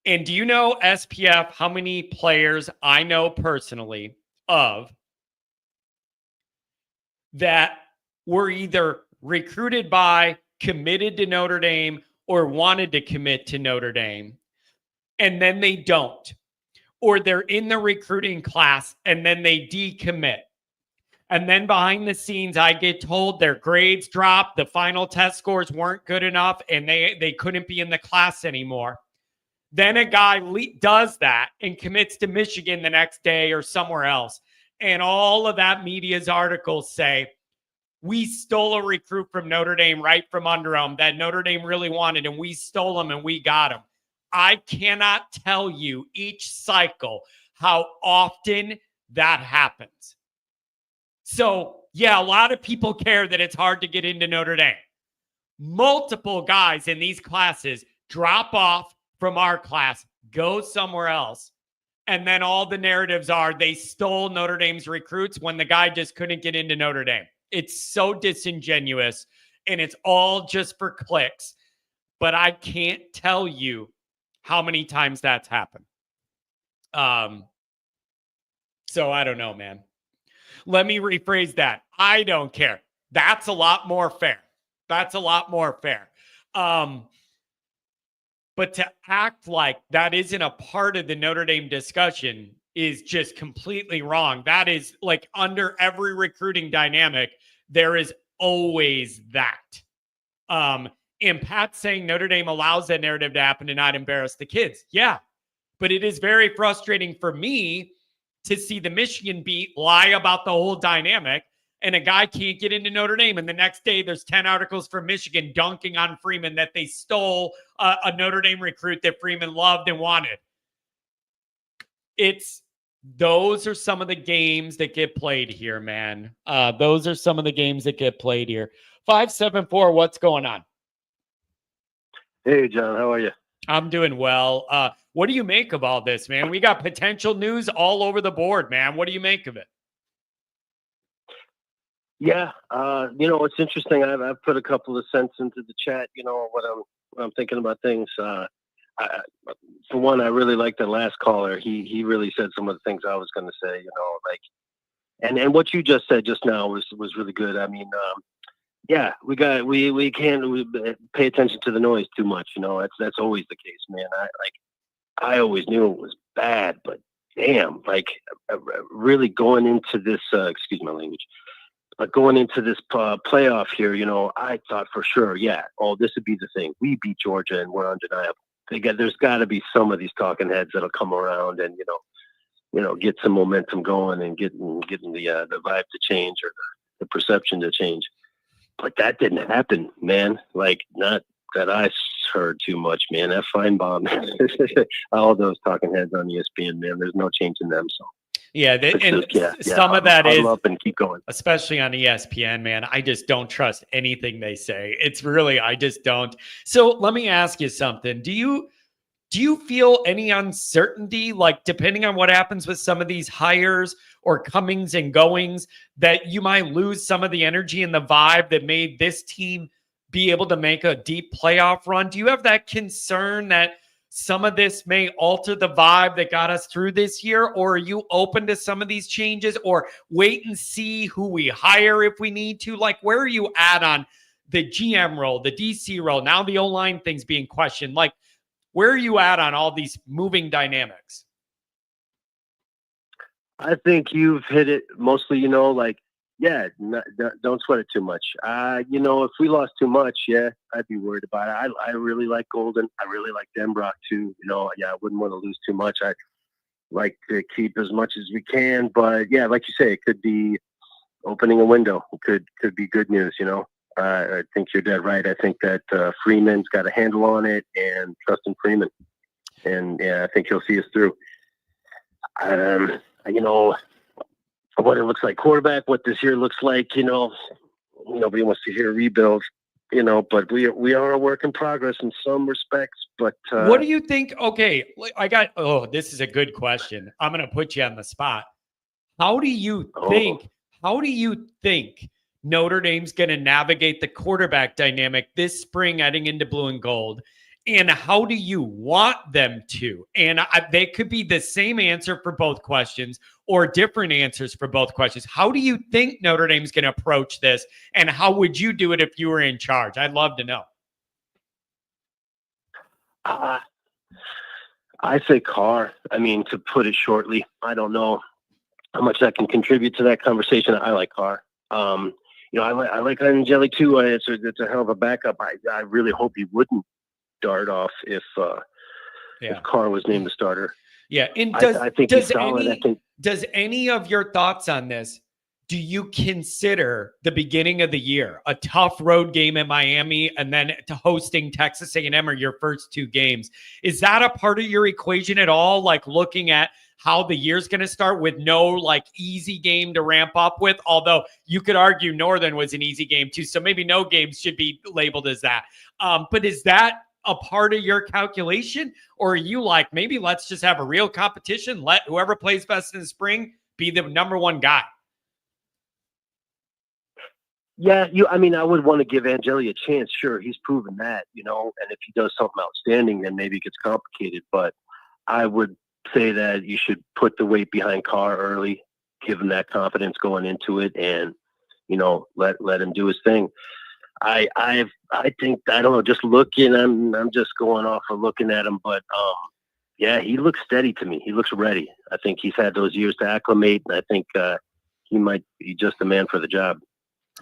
And do you know, SPF, how many players I know personally of that were either recruited by, committed to Notre Dame, or wanted to commit to Notre Dame, and then they don't? Or they're in the recruiting class and then they decommit. And then behind the scenes, I get told their grades dropped, the final test scores weren't good enough, and they couldn't be in the class anymore. Then a guy does that and commits to Michigan the next day or somewhere else. And all of that media's articles say, we stole a recruit from Notre Dame right from under them that Notre Dame really wanted, and we stole him and we got him. I cannot tell you each cycle how often that happens. So, yeah, a lot of people care that it's hard to get into Notre Dame. Multiple guys in these classes drop off from our class, go somewhere else. And then all the narratives are they stole Notre Dame's recruits when the guy just couldn't get into Notre Dame. It's so disingenuous, and it's all just for clicks. But I can't tell you how many times that's happened. So I don't know, man. Let me rephrase that. I don't care. That's a lot more fair. That's a lot more fair. But to act like that isn't a part of the Notre Dame discussion is just completely wrong. That is like under every recruiting dynamic, there is always that. And Pat's saying Notre Dame allows that narrative to happen to not embarrass the kids. Yeah, but it is very frustrating for me to see the Michigan beat lie about the whole dynamic, and a guy can't get into Notre Dame, and the next day there's 10 articles from Michigan dunking on Freeman that they stole a Notre Dame recruit that Freeman loved and wanted. Those are some of the games that get played here, man. Those are some of the games that get played here. 574, what's going on? Hey, John, how are you? I'm doing well. What do you make of all this, man? We got potential news all over the board, man. What do you make of it? Yeah, it's interesting. I've put a couple of cents into the chat. What I'm thinking about things. For one, I really like the last caller. He really said some of the things I was going to say. And what you just said just now was really good. I mean, yeah, we can't pay attention to the noise too much. That's always the case, man. I always knew it was bad, but damn, really going into this. Excuse my language. But going into this playoff here, I thought for sure, this would be the thing. We beat Georgia and we're undeniable. There's got to be some of these talking heads that'll come around and get some momentum going and getting the vibe to change or the perception to change. But that didn't happen, man. Not that I heard too much, man. That Feinbaum, all those talking heads on ESPN, man. There's no change in them. So. Yeah, some of that is up and keep going, especially on ESPN, man. I just don't trust anything they say. It's really, I just don't. So let me ask you something. Do you feel any uncertainty, depending on what happens with some of these hires or comings and goings, that you might lose some of the energy and the vibe that made this team be able to make a deep playoff run? Do you have that concern that some of this may alter the vibe that got us through this year? Or are you open to some of these changes, or wait and see who we hire if we need to? Where are you at on the GM role, the DC role? Now the O-line thing's being questioned. Where are you at on all these moving dynamics? I think you've hit it mostly, don't sweat it too much. If we lost too much, I'd be worried about it. I really like Golden. I really like Denbrock too. I wouldn't want to lose too much. I'd like to keep as much as we can, but like you say, it could be opening a window. It could be good news, I think you're dead right. I think that Freeman's got a handle on it, and trust in Freeman. And I think he'll see us through. What it looks like quarterback, what this year looks like, nobody wants to hear rebuild, but we are a work in progress in some respects. But what do you think? Okay, this is a good question. I'm going to put you on the spot. How do you think Notre Dame's going to navigate the quarterback dynamic this spring heading into blue and gold? And how do you want them to? And they could be the same answer for both questions or different answers for both questions. How do you think Notre Dame's going to approach this? And how would you do it if you were in charge? I'd love to know. I say Carr. I mean, to put it shortly, I don't know how much that can contribute to that conversation. I like Carr. I like Angeli too. It's a hell of a backup. I really hope he wouldn't dart off if Carr was named the starter. Yeah. And I think he's solid. Does any of your thoughts on this, do you consider the beginning of the year a tough road game in Miami and then to hosting Texas A&M or your first 2 games? Is that a part of your equation at all? Like looking at how the year's going to start with no like easy game to ramp up with, although you could argue Northern was an easy game too. So maybe no games should be labeled as that. But is that a part of your calculation, or are you like, maybe let's just have a real competition, let whoever plays best in the spring be the number 1 guy? Yeah, I mean, I would want to give Angeli a chance. Sure, he's proven that, and if he does something outstanding, then maybe it gets complicated. But I would say that you should put the weight behind Carr early, give him that confidence going into it, and let him do his thing. I think, I don't know, just looking, I'm just going off of looking at him, but yeah, he looks steady to me. He looks ready. I think he's had those years to acclimate, and I think he might be just the man for the job.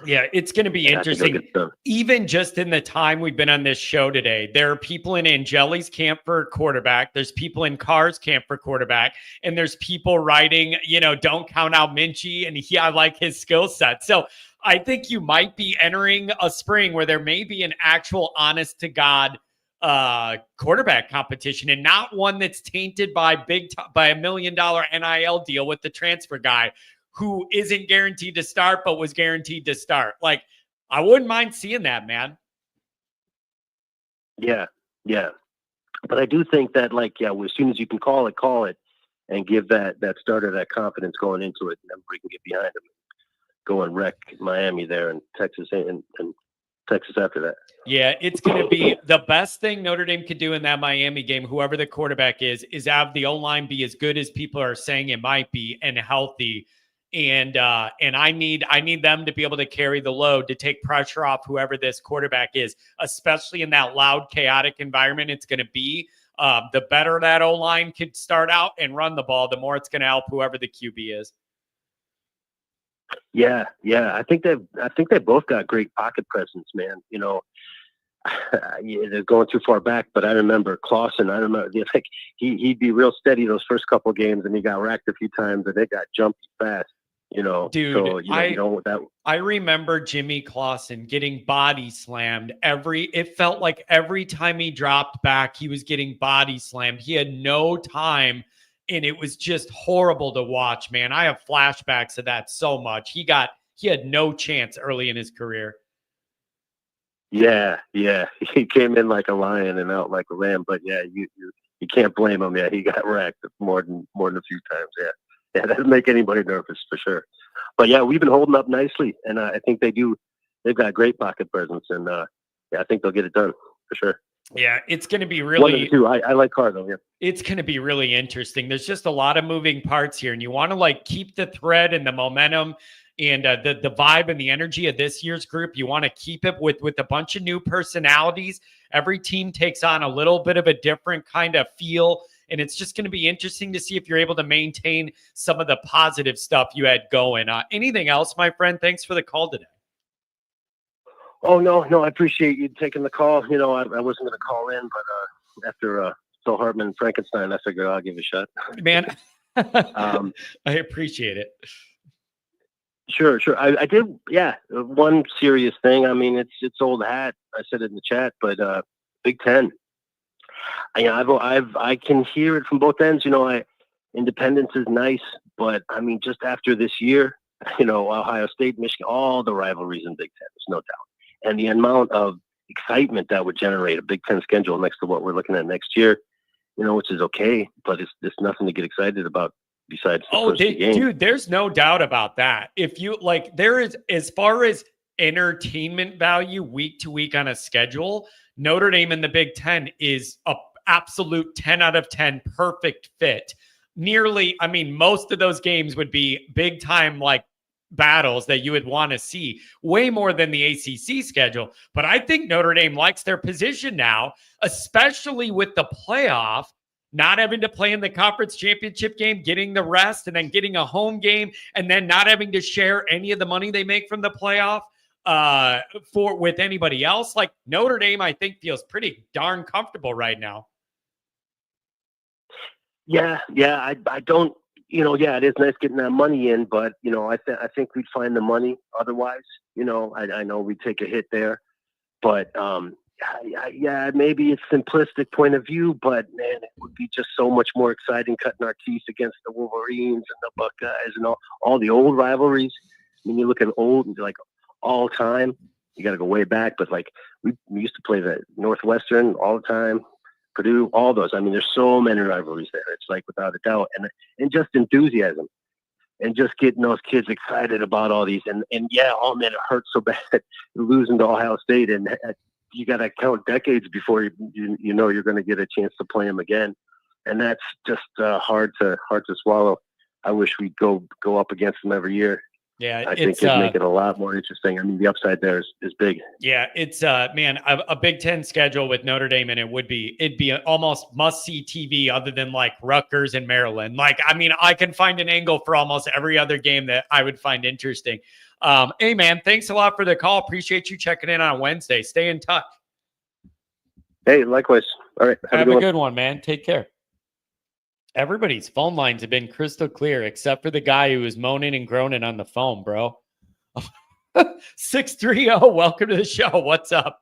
Yeah, it's going to be interesting. Even just in the time we've been on this show today, there are people in Angeli's camp for quarterback. There's people in Carr's camp for quarterback. And there's people writing, don't count out Minchie. And I like his skill set. So I think you might be entering a spring where there may be an actual honest to God quarterback competition, and not one that's tainted by by $1 million NIL deal with the transfer guy who isn't guaranteed to start, but was guaranteed to start. Like, I wouldn't mind seeing that, man. Yeah. But I do think that, as soon as you can call it, and give that starter that confidence going into it, and then we can get behind him, go and wreck Miami there and Texas and Texas after that. Yeah, it's going to be the best thing Notre Dame could do in that Miami game, whoever the quarterback is have the O-line be as good as people are saying it might be and healthy. And I need them to be able to carry the load to take pressure off whoever this quarterback is, especially in that loud, chaotic environment it's going to be. The better that O-line could start out and run the ball, the more it's going to help whoever the QB is. Yeah. I think they both got great pocket presence, man. They're going too far back, but I remember Clausen. He'd be real steady those first couple of games, and he got racked a few times, and it got jumpy fast. Dude, I remember Jimmy Clausen getting body slammed it felt like every time he dropped back, he was getting body slammed. He had no time, and it was just horrible to watch, man. I have flashbacks of that so much. He had no chance early in his career. Yeah. He came in like a lion and out like a lamb, but yeah, you can't blame him. Yeah, he got wrecked more than a few times. Yeah, that doesn't make anybody nervous for sure. But yeah, we've been holding up nicely, and I think they do. They've got great pocket presence, and I think they'll get it done for sure. Yeah, it's going to be really. 1 of the 2. I like Carr though. Yeah, it's going to be really interesting. There's just a lot of moving parts here, and you want to keep the thread and the momentum and the vibe and the energy of this year's group. You want to keep it with a bunch of new personalities. Every team takes on a little bit of a different kind of feel. And it's just going to be interesting to see if you're able to maintain some of the positive stuff you had going. Anything else, my friend? Thanks for the call today. Oh, no, I appreciate you taking the call. I wasn't going to call in, but after Phil Hartman and Frankenstein, I figured I'll give it a shot. Man, I appreciate it. Sure. I did. Yeah. One serious thing. I mean, it's old hat. I said it in the chat, but Big Ten. I can hear it from both ends. Independence is nice, but I mean, just after this year, Ohio State, Michigan, all the rivalries in Big Ten, there's no doubt. And the amount of excitement that would generate a Big Ten schedule next to what we're looking at next year, which is okay, but it's nothing to get excited about besides the first game. Dude, there's no doubt about that. If you there is, as far as entertainment value week to week on a schedule, Notre Dame in the Big Ten is a absolute 10 out of 10 perfect fit. Most of those games would be big time battles that you would want to see way more than the ACC schedule. But I think Notre Dame likes their position now, especially with the playoff, not having to play in the conference championship game, getting the rest, and then getting a home game, and then not having to share any of the money they make from the playoff with anybody else. Notre Dame, I think, feels pretty darn comfortable right now. Yeah, I don't, it is nice getting that money in, but I think we'd find the money otherwise. I know we'd take a hit there, but yeah, maybe it's simplistic point of view, but man, it would be just so much more exciting cutting our teeth against the Wolverines and the Buckeyes and all the old rivalries. I mean, you look at old, like all time, you got to go way back, but like we used to play the Northwestern all the time, Purdue, all those. I mean, there's so many rivalries there. It's like without a doubt, and just enthusiasm and just getting those kids excited about all these. And yeah, oh man, it hurts so bad losing to Ohio State, and you got to count decades before you know you're going to get a chance to play them again, and that's just hard to swallow. I wish we'd go up against them every year. Yeah, I think it'd make it a lot more interesting. I mean, the upside there is big. Yeah, it's man, a Big Ten schedule with Notre Dame, and it'd be almost must-see TV other than like Rutgers and Maryland. Like, I mean, I can find an angle for almost every other game that I would find interesting. Hey, man, thanks a lot for the call. Appreciate you checking in on Wednesday. Stay in touch. Hey, likewise. All right, have a good one, man. Take care. Everybody's phone lines have been crystal clear, except for the guy who was moaning and groaning on the phone, bro. 630, welcome to the show. What's up?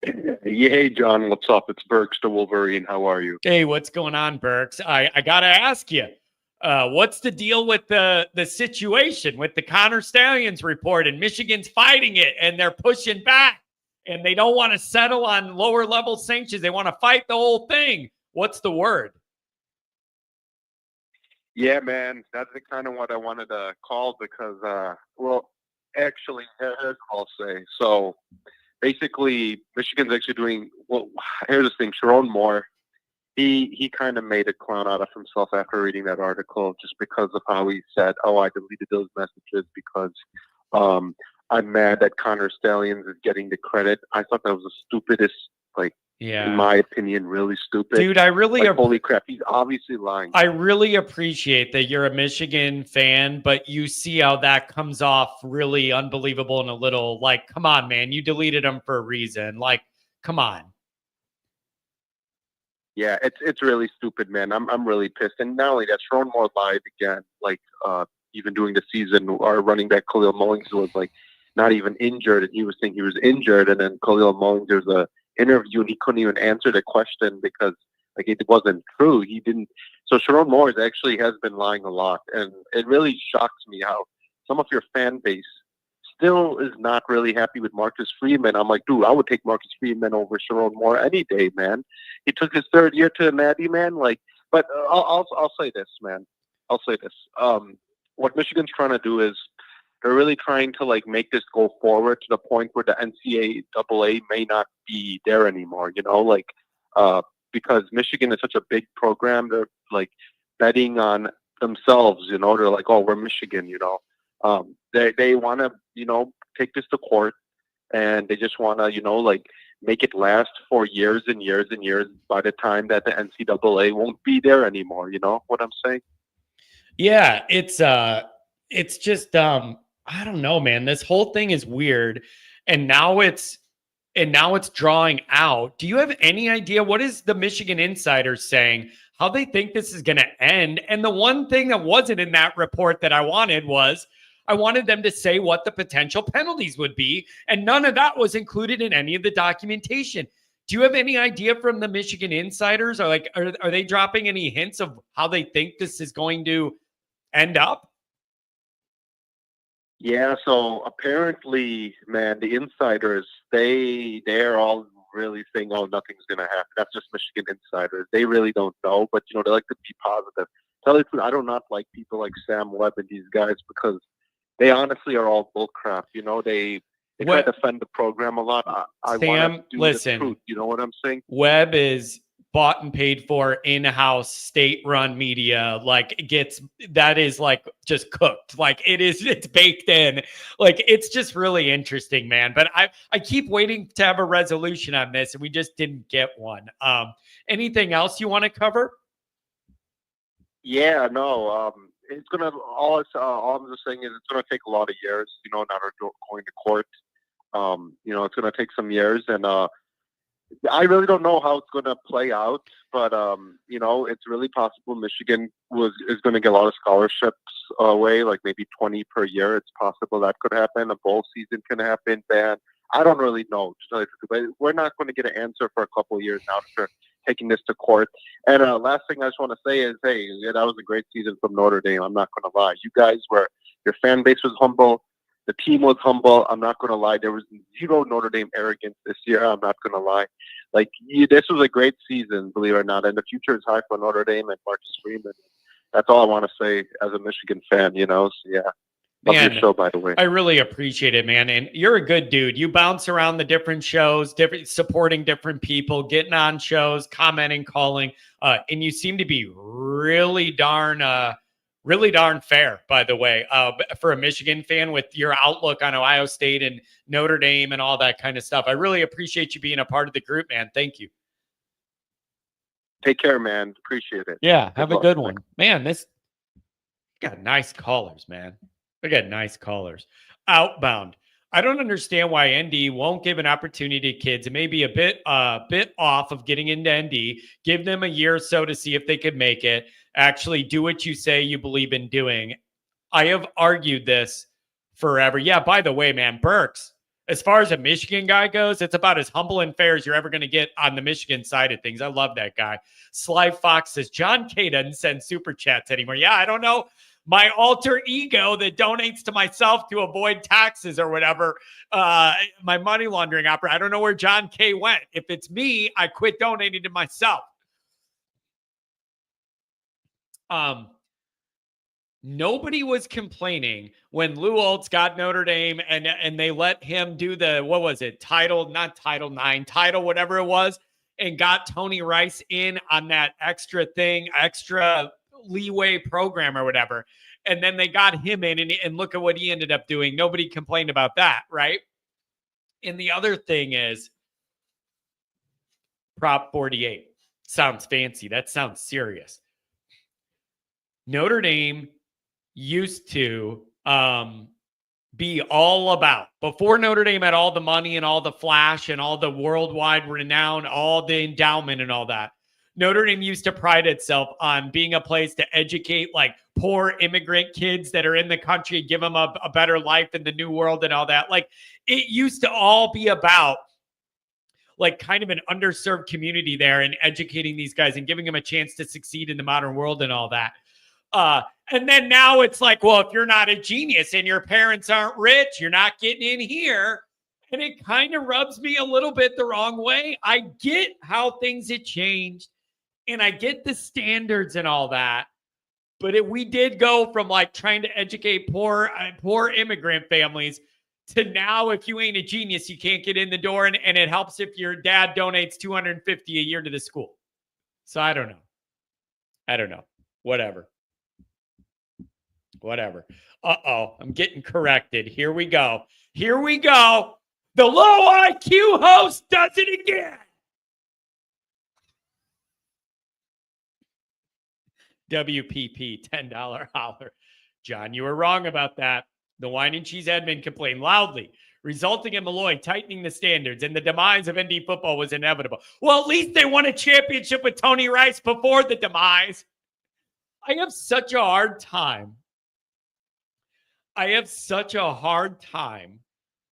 Hey, John, what's up? It's Burks the Wolverine. How are you? Hey, what's going on, Burks? I got to ask you, what's the deal with the situation with the Connor Stallions report, and Michigan's fighting it and they're pushing back and they don't want to settle on lower level sanctions. They want to fight the whole thing. What's the word? Yeah, man, that's kind of what I wanted to call because, well, actually, here's what I'll say. So basically, Michigan's actually doing, well, here's the thing, Sharon Moore, he kind of made a clown out of himself after reading that article just because of how he said, oh, I deleted those messages because I'm mad that Connor Stallions is getting the credit. I thought that was the stupidest, in my opinion, really stupid. Dude, holy crap, he's obviously lying. I really appreciate that you're a Michigan fan, but you see how that comes off really unbelievable and a little like, come on, man, you deleted them for a reason. Like, come on. Yeah, it's really stupid, man. I'm really pissed. And not only that, Sharon Moore lied again. Even during the season, our running back Khalil Mullings was not even injured, and he was thinking he was injured. And then Khalil Mullings, there's a interview, and he couldn't even answer the question because it wasn't true. He didn't. So Sharon Moore actually has been lying a lot, and it really shocks me how some of your fan base still is not really happy with Marcus Freeman. I'm like, dude, I would take Marcus Freeman over Sharon Moore any day, man. He took his third year to the Natty, man. But I'll say this, man. I'll say this. What Michigan's trying to do is they're really trying to make this go forward to the point where the NCAA may not be there anymore. Because Michigan is such a big program, they're betting on themselves. They're like, oh, we're Michigan. They want to take this to court, and they just want to make it last for years and years and years. By the time that the NCAA won't be there anymore, you know what I'm saying? Yeah, it's just I don't know, man. This whole thing is weird, and now it's drawing out. Do you have any idea what is the Michigan insiders saying? How they think this is going to end? And the one thing that wasn't in that report that I wanted them to say what the potential penalties would be, and none of that was included in any of the documentation. Do you have any idea from the Michigan insiders, or are they dropping any hints of how they think this is going to end up? Yeah, so apparently, man, the insiders, they're all really saying, oh, nothing's going to happen. That's just Michigan insiders. They really don't know, but, they like to be positive. Tell you the truth, I do not like people like Sam Webb and these guys because they honestly are all bullcrap. They try to defend the program a lot. I want to do the truth. You know what I'm saying? Webb is bought and paid for in-house state-run media. That is just cooked. It's baked in. It's just really interesting, man. But I keep waiting to have a resolution on this, and we just didn't get one. Anything else you want to cover? Yeah, no. It's gonna all I'm just saying is it's gonna take a lot of years. Now they're going to court. It's gonna take some years, and I really don't know how it's going to play out, but it's really possible Michigan is going to get a lot of scholarships away, like maybe 20 per year. It's possible that could happen. A bowl season can happen. Ban. I don't really know, to tell you the truth, but we're not going to get an answer for a couple of years now after taking this to court. And last thing I just want to say is, hey, that was a great season from Notre Dame. I'm not going to lie. You guys your fan base was humble. The team was humble. I'm not going to lie. There was zero Notre Dame arrogance this year. I'm not going to lie. This was a great season, believe it or not. And the future is high for Notre Dame and Marcus Freeman. That's all I want to say as a Michigan fan, So, yeah. Love your show, by the way. I really appreciate it, man. And you're a good dude. You bounce around the different shows, supporting different people, getting on shows, commenting, calling. And you seem to be really darn fair, by the way, for a Michigan fan with your outlook on Ohio State and Notre Dame and all that kind of stuff. I really appreciate you being a part of the group, man. Thank you. Take care, man. Appreciate it. Yeah, have a good one. Man, this got nice callers, man. We got nice callers. Outbound. I don't understand why ND won't give an opportunity to kids. It may be a bit off of getting into ND. Give them a year or so to see if they could make it. Actually do what you say you believe in doing. I have argued this forever. Yeah, by the way, man, Burks, as far as a Michigan guy goes, it's about as humble and fair as you're ever going to get on the Michigan side of things. I love that guy. Sly Fox says, John K doesn't send super chats anymore. Yeah, I don't know. My alter ego that donates to myself to avoid taxes or whatever, my money laundering opera. I don't know where John K went. If it's me, I quit donating to myself. Nobody was complaining when Lou Holtz got Notre Dame and they let him do the, what was it? Title, whatever it was, and got Tony Rice in on that extra leeway program or whatever. And then they got him in and look at what he ended up doing. Nobody complained about that, right? And the other thing is Prop 48. Sounds fancy. That sounds serious. Notre Dame used to be all about, before Notre Dame had all the money and all the flash and all the worldwide renown, all the endowment and all that, Notre Dame used to pride itself on being a place to educate like poor immigrant kids that are in the country, give them a better life in the new world and all that. Like it used to all be about like kind of an underserved community there and educating these guys and giving them a chance to succeed in the modern world and all that. And then now it's like, well, if you're not a genius and your parents aren't rich, you're not getting in here. And it kind of rubs me a little bit the wrong way. I get how things had changed and I get the standards and all that. But we did go from like trying to educate poor immigrant families to now, if you ain't a genius, you can't get in the door. And it helps if your dad donates $250 a year to the school. So I don't know. Whatever. Uh-oh, I'm getting corrected. Here we go. The low IQ host does it again. WPP, $10 holler. John, you were wrong about that. The wine and cheese admin complained loudly, resulting in Malloy tightening the standards, and the demise of ND football was inevitable. Well, at least they won a championship with Tony Rice before the demise. I have such a hard time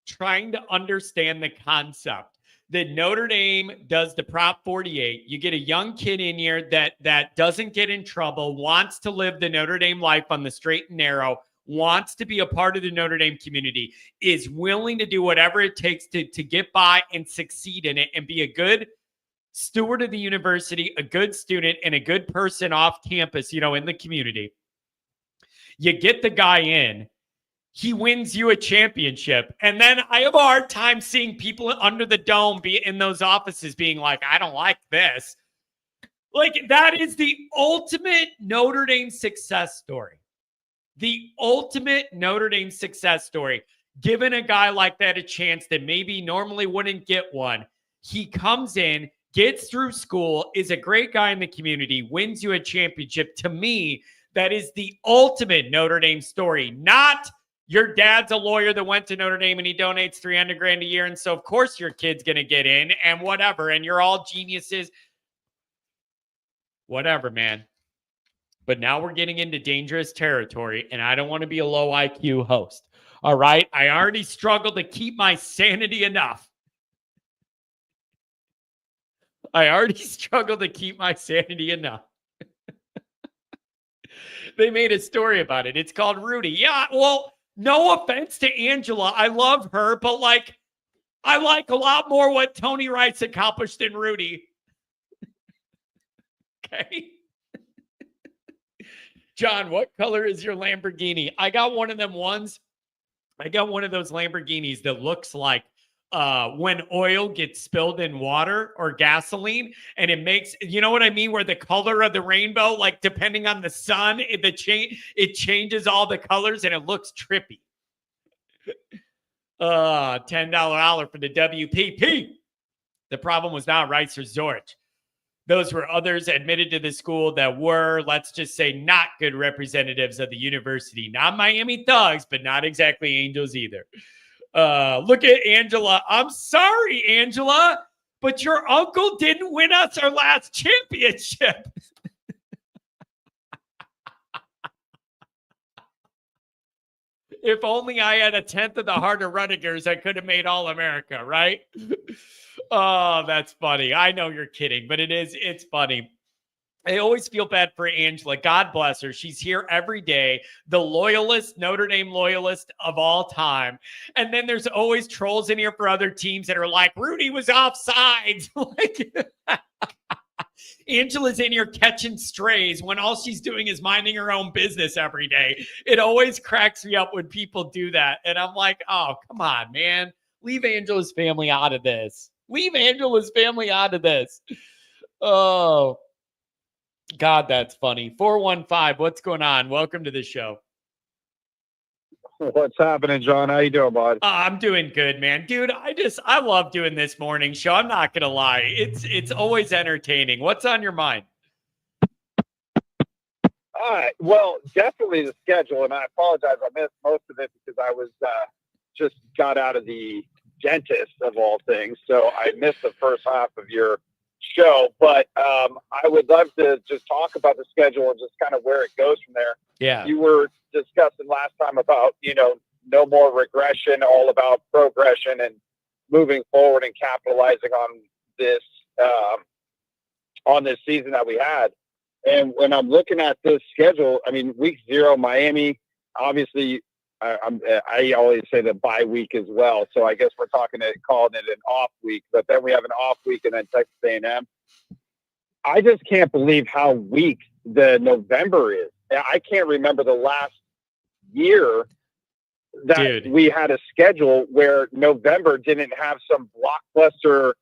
trying to understand the concept that Notre Dame does the Prop 48. You get a young kid in here that doesn't get in trouble, wants to live the Notre Dame life on the straight and narrow, wants to be a part of the Notre Dame community, is willing to do whatever it takes to get by and succeed in it and be a good steward of the university, a good student, and a good person off campus, in the community. You get the guy in, he wins you a championship. And then I have a hard time seeing people under the dome be in those offices being like, I don't like this. Like, that is the ultimate Notre Dame success story. The ultimate Notre Dame success story. Giving a guy like that a chance that maybe normally wouldn't get one. He comes in, gets through school, is a great guy in the community, wins you a championship. To me, that is the ultimate Notre Dame story. Not Your dad's a lawyer that went to Notre Dame and he donates $300,000 a year. And so, of course, your kid's going to get in and whatever. And you're all geniuses. Whatever, man. But now we're getting into dangerous territory, and I don't want to be a low IQ host. All right? I already struggled to keep my sanity enough. They made a story about it. It's called Rudy. Yeah, well, no offense to Angela. I love her, but like, I like a lot more what Tony Wright's accomplished than Rudy. Okay. John, what color is your Lamborghini? I got one of them ones. I got one of those Lamborghinis that looks like when oil gets spilled in water or gasoline, and it makes, you know what I mean, where the color of the rainbow, like depending on the sun, it changes all the colors and it looks trippy. $10 hour for the WPP. The problem was not Rice or Zorich. Those were others admitted to the school that were, let's just say, not good representatives of the university. Not Miami Thugs, but not exactly Angels either. Look at Angela. I'm sorry, Angela, but your uncle didn't win us our last championship. If only I had a tenth of the heart of Rudigers, I could have made All-America, right? Oh, that's funny. I know you're kidding, but it's funny. I always feel bad for Angela. God bless her. She's here every day, the loyalist, Notre Dame loyalist of all time. And then there's always trolls in here for other teams that are like, Rudy was offsides. Like, Angela's in here catching strays when all she's doing is minding her own business every day. It always cracks me up when people do that. And I'm like, oh, come on, man. Leave Angela's family out of this. Oh, God, that's funny. 415, what's going on? Welcome to the show. What's happening, John? How you doing, bud? I'm doing good, man. Dude, I love doing this morning show. I'm not going to lie. It's always entertaining. What's on your mind? All right. Well, definitely the schedule, and I apologize. I missed most of it because I was just got out of the dentist of all things, so I missed the first half of your show. But I would love to just talk about the schedule and just kind of where it goes from there. Yeah. You were discussing last time about, no more regression, all about progression and moving forward and capitalizing on this season that we had. And when I'm looking at this schedule, I mean, week 0, Miami, obviously, I always say the bye week as well. So I guess we're calling it an off week, but then we have an off week and then Texas A&M. I just can't believe how weak the November is. I can't remember the last year that we had a schedule where November didn't have some blockbuster,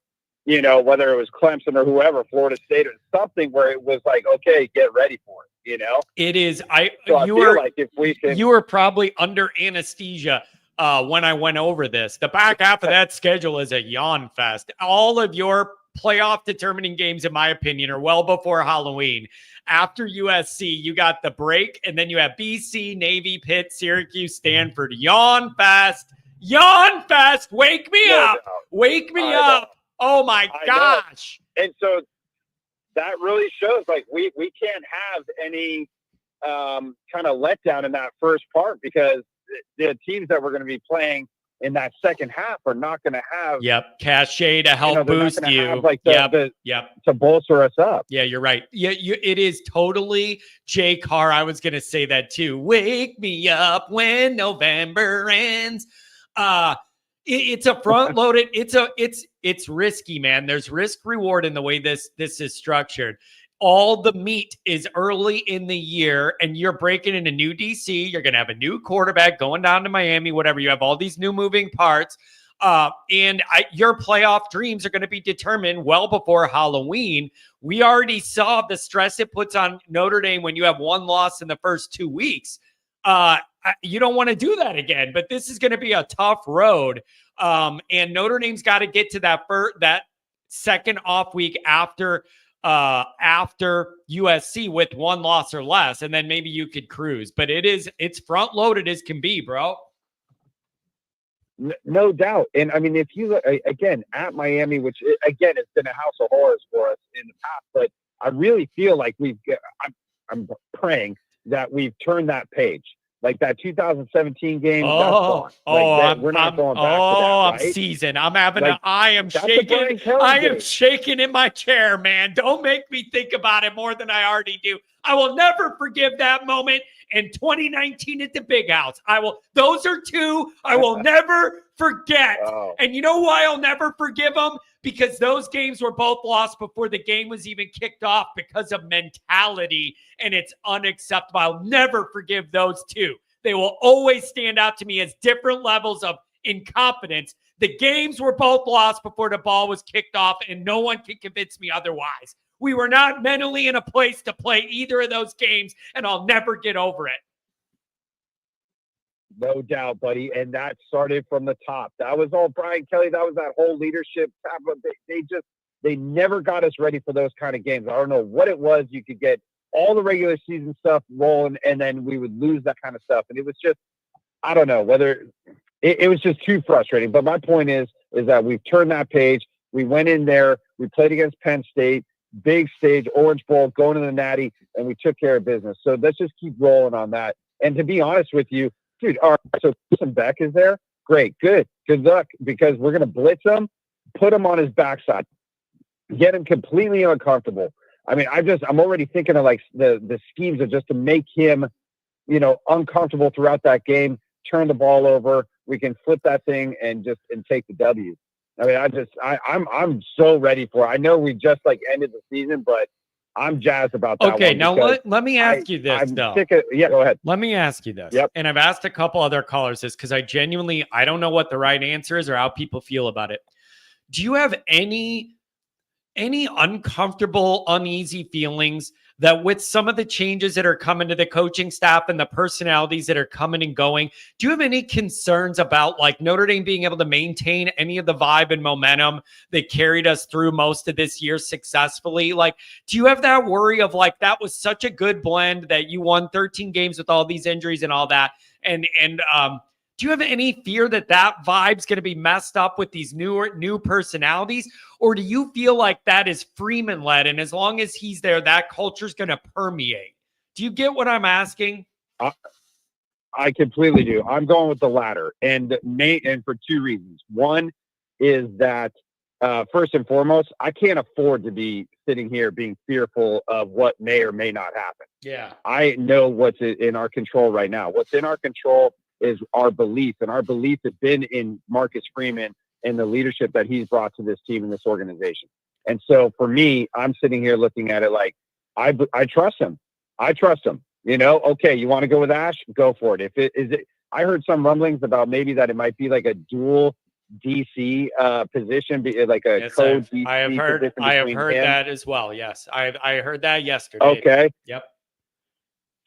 whether it was Clemson or whoever, Florida State or something, where it was like, okay, get ready for it, It is. You were probably under anesthesia when I went over this. The back half of that schedule is a yawn fest. All of your playoff determining games, in my opinion, are well before Halloween. After USC, you got the break, and then you have BC, Navy, Pitt, Syracuse, Stanford. Yawn fest. Wake me up. Wake me up. Oh my gosh. And so that really shows like we can't have any kind of letdown in that first part, because the teams that we're going to be playing in that second half are not going to have cachet to help boost you. To bolster us up. Yeah, you're right. Yeah, it is totally Jay Carr. I was going to say that too. Wake me up when November ends. It's a front loaded. It's risky, man. There's risk reward in the way this is structured. All the meat is early in the year, and you're breaking in a new DC. You're going to have a new quarterback going down to Miami, whatever. You have all these new moving parts. Your playoff dreams are going to be determined well before Halloween. We already saw the stress it puts on Notre Dame when you have one loss in the first 2 weeks. You don't want to do that again, but this is going to be a tough road. And Notre Dame's got to get to that second off week after USC with one loss or less, and then maybe you could cruise. But it's front loaded as can be, bro. No doubt. And I mean, if you look again at Miami, which again, it's been a house of horrors for us in the past, but I really feel like I'm praying that we've turned that page. Like that 2017 game, that's gone. We're not going back to that, right? I'm seasoned. I am that's a shaking. Brian Kelly I am game. shaking in my chair, man. Don't make me think about it more than I already do. I will never forgive that moment in 2019 at the Big House. Those are two I will never forget. Oh. And you know why I'll never forgive them? Because those games were both lost before the game was even kicked off because of mentality, and it's unacceptable. I'll never forgive those two. They will always stand out to me as different levels of incompetence. The games were both lost before the ball was kicked off, and no one can convince me otherwise. We were not mentally in a place to play either of those games, and I'll never get over it. No doubt, buddy. And that started from the top. That was all Brian Kelly. That was that whole leadership. They never got us ready for those kind of games. I don't know what it was. You could get all the regular season stuff rolling, and then we would lose that kind of stuff. And it was just, I don't know whether it was just too frustrating. But my point is that we've turned that page. We went in there. We played against Penn State, big stage, Orange Bowl, going to the Natty, and we took care of business. So let's just keep rolling on that. And to be honest with you, dude, all right, so Carson Beck is there. Great, good luck, because we're going to blitz him, put him on his backside, get him completely uncomfortable. I mean, I'm already thinking of like the schemes of just to make him, uncomfortable throughout that game, turn the ball over. We can flip that thing and take the W. I mean, I'm so ready for it. I know we just ended the season, but I'm jazzed about that. Okay, now let me ask you this, though. Yeah, go ahead. Let me ask you this. Yep. And I've asked a couple other callers this because I don't know what the right answer is or how people feel about it. Do you have any uncomfortable, uneasy feelings that with some of the changes that are coming to the coaching staff and the personalities that are coming and going, do you have any concerns about Notre Dame being able to maintain any of the vibe and momentum that carried us through most of this year successfully? Do you have that worry of that was such a good blend that you won 13 games with all these injuries and all that? And do you have any fear that vibe's going to be messed up with these new personalities? Or do you feel like that is Freeman-led, and as long as he's there, that culture's going to permeate? Do you get what I'm asking? I completely do. I'm going with the latter, and for two reasons. One is that, first and foremost, I can't afford to be sitting here being fearful of what may or may not happen. Yeah. I know what's in our control right now. What's in our control is our belief, and our belief has been in Marcus Freeman and the leadership that he's brought to this team and this organization. And so for me, I'm sitting here looking at it like I trust him. I trust him. Okay, you want to go with Ash? Go for it. I heard some rumblings about maybe that it might be like a dual DC position, like a code DC. I have heard that as well. Yes, I heard that yesterday. Okay. Yep.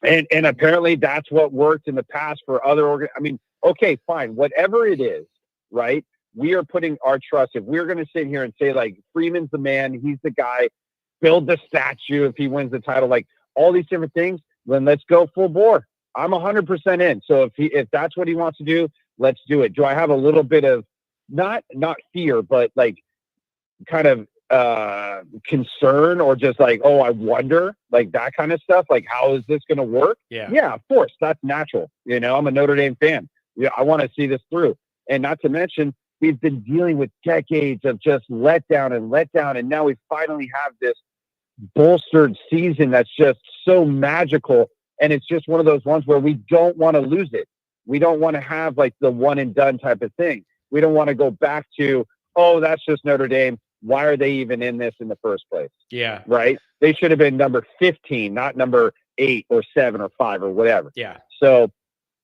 And apparently that's what worked in the past for other I mean, okay, fine. Whatever it is, right? We are putting our trust. If we're going to sit here and say Freeman's the man, he's the guy, build the statue if he wins the title, all these different things, then let's go full bore. I'm 100% in. So if that's what he wants to do, let's do it. Do I have a little bit of not fear, but kind of concern or just oh, I wonder, that kind of stuff, how is this going to work? Yeah, of course, that's natural. I'm a Notre Dame fan. Yeah, I want to see this through. And not to mention, we've been dealing with decades of just letdown, and now we finally have this bolstered season that's just so magical, and it's just one of those ones where we don't want to lose it. We don't want to have the one and done type of thing. We don't want to go back to, oh, that's just Notre Dame. Why are they even in this in the first place? Yeah. Right? They should have been number 15, not number 8 or 7 or 5 or whatever. Yeah. So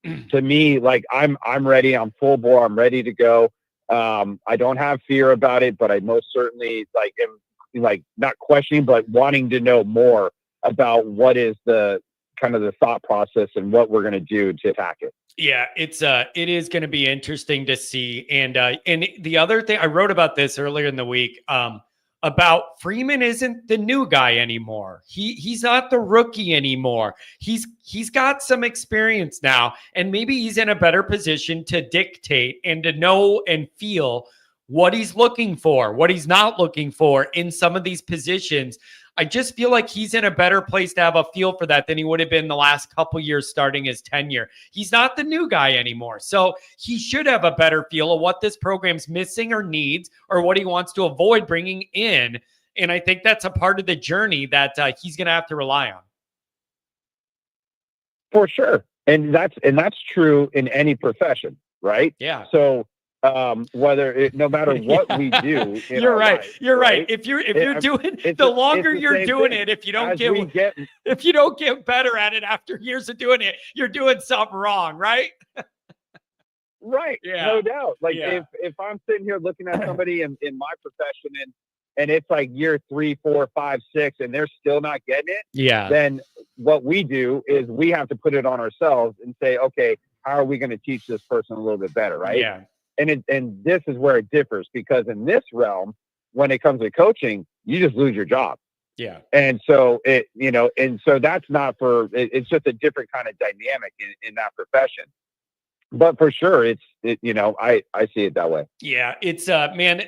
to me, I'm ready. I'm full bore. I'm ready to go. I don't have fear about it, but I most certainly am not questioning, but wanting to know more about what is the kind of the thought process and what we're going to do to attack it. Yeah, it is going to be interesting to see. And the other thing, I wrote about this earlier in the week. about Freeman isn't the new guy anymore. He's not the rookie anymore. He's got some experience now, and maybe he's in a better position to dictate and to know and feel what he's looking for, what he's not looking for in some of these positions. I just feel like he's in a better place to have a feel for that than he would have been the last couple years starting his tenure. He's not the new guy anymore. So he should have a better feel of what this program's missing or needs or what he wants to avoid bringing in. And I think that's a part of the journey that he's going to have to rely on. For sure. And that's true in any profession, right? Yeah. So no matter what we do, you're right. You're right. If you're doing the longer you're doing it, if you don't get better at it after years of doing it, you're doing something wrong, right? Right. Yeah. No doubt. Like if I'm sitting here looking at somebody in my profession and it's like year 3, 4, 5, 6, and they're still not getting it. Yeah. Then what we do is we have to put it on ourselves and say, okay, how are we going to teach this person a little bit better? Right. Yeah. And this is where it differs, because in this realm, when it comes to coaching, you just lose your job. Yeah. And so that's not it's just a different kind of dynamic in that profession. But for sure, I see it that way. Yeah. It's man,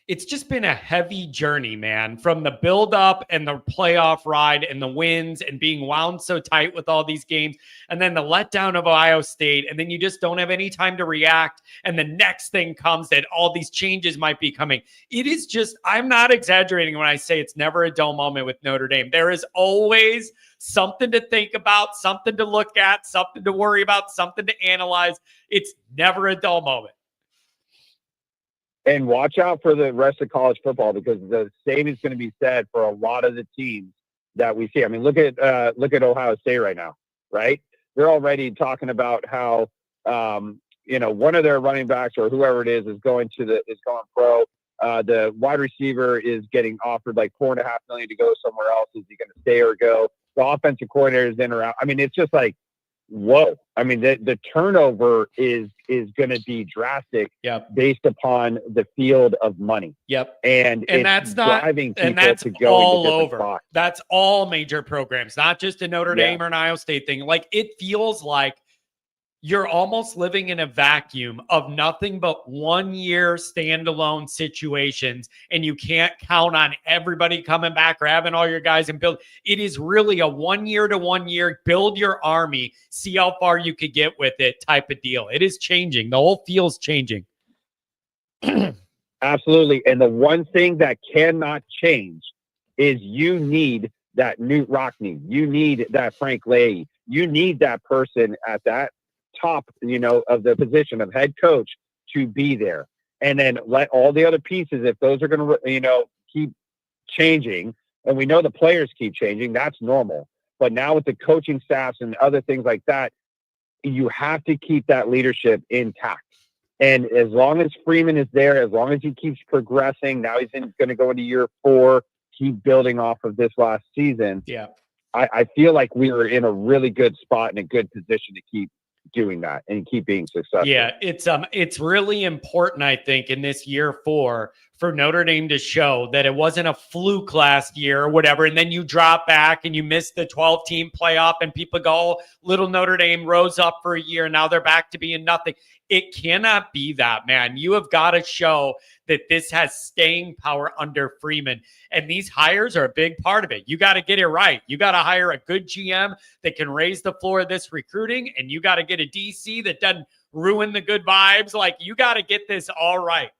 it's just been a heavy journey, man, from the build up and the playoff ride and the wins and being wound so tight with all these games. And then the letdown of Ohio State. And then you just don't have any time to react. And the next thing comes that all these changes might be coming. It is just, I'm not exaggerating when I say it's never a dull moment with Notre Dame. There is always something to think about, something to look at, something to worry about, something to analyze. It's never a dull moment. And watch out for the rest of college football, because the same is going to be said for a lot of the teams that we see. I mean, look at Ohio State right now, right? They're already talking about how one of their running backs or whoever it is going pro. The wide receiver is getting offered like $4.5 million to go somewhere else. Is he going to stay or go? The offensive coordinator is in or out. I mean, it's just like, whoa. I mean, the turnover is going to be drastic. Yep. Based upon the field of money. Yep. And that's not driving people and that's to go all into over. spots. That's all major programs, not just a Notre Dame or an Iowa State thing. Like, it feels like you're almost living in a vacuum of nothing but 1 year standalone situations, and you can't count on everybody coming back or having all your guys and build. It is really a 1 year to 1 year, build your army, see how far you could get with it type of deal. It is changing. The whole field's changing. Absolutely. And the one thing that cannot change is you need that Newt Rockne. You need that Frank Leahy. You need that person at that top, of the position of head coach to be there. And then let all the other pieces, if those are going to, keep changing, and we know the players keep changing, that's normal. But now with the coaching staffs and other things like that, you have to keep that leadership intact. And as long as Freeman is there, as long as he keeps progressing, now he's going to go into year 4, keep building off of this last season. Yeah. I feel like we were in a really good spot and a good position to keep doing that and keep being successful. Yeah, it's really important, I think, in this year 4 for Notre Dame to show that it wasn't a fluke last year or whatever, and then you drop back and you miss the 12-team playoff and people go, oh, little Notre Dame rose up for a year, now they're back to being nothing. It cannot be that, man. You have got to show that this has staying power under Freeman, and these hires are a big part of it. You got to get it right. You got to hire a good GM that can raise the floor of this recruiting, and you got to get a DC that doesn't ruin the good vibes. Like, you got to get this all right.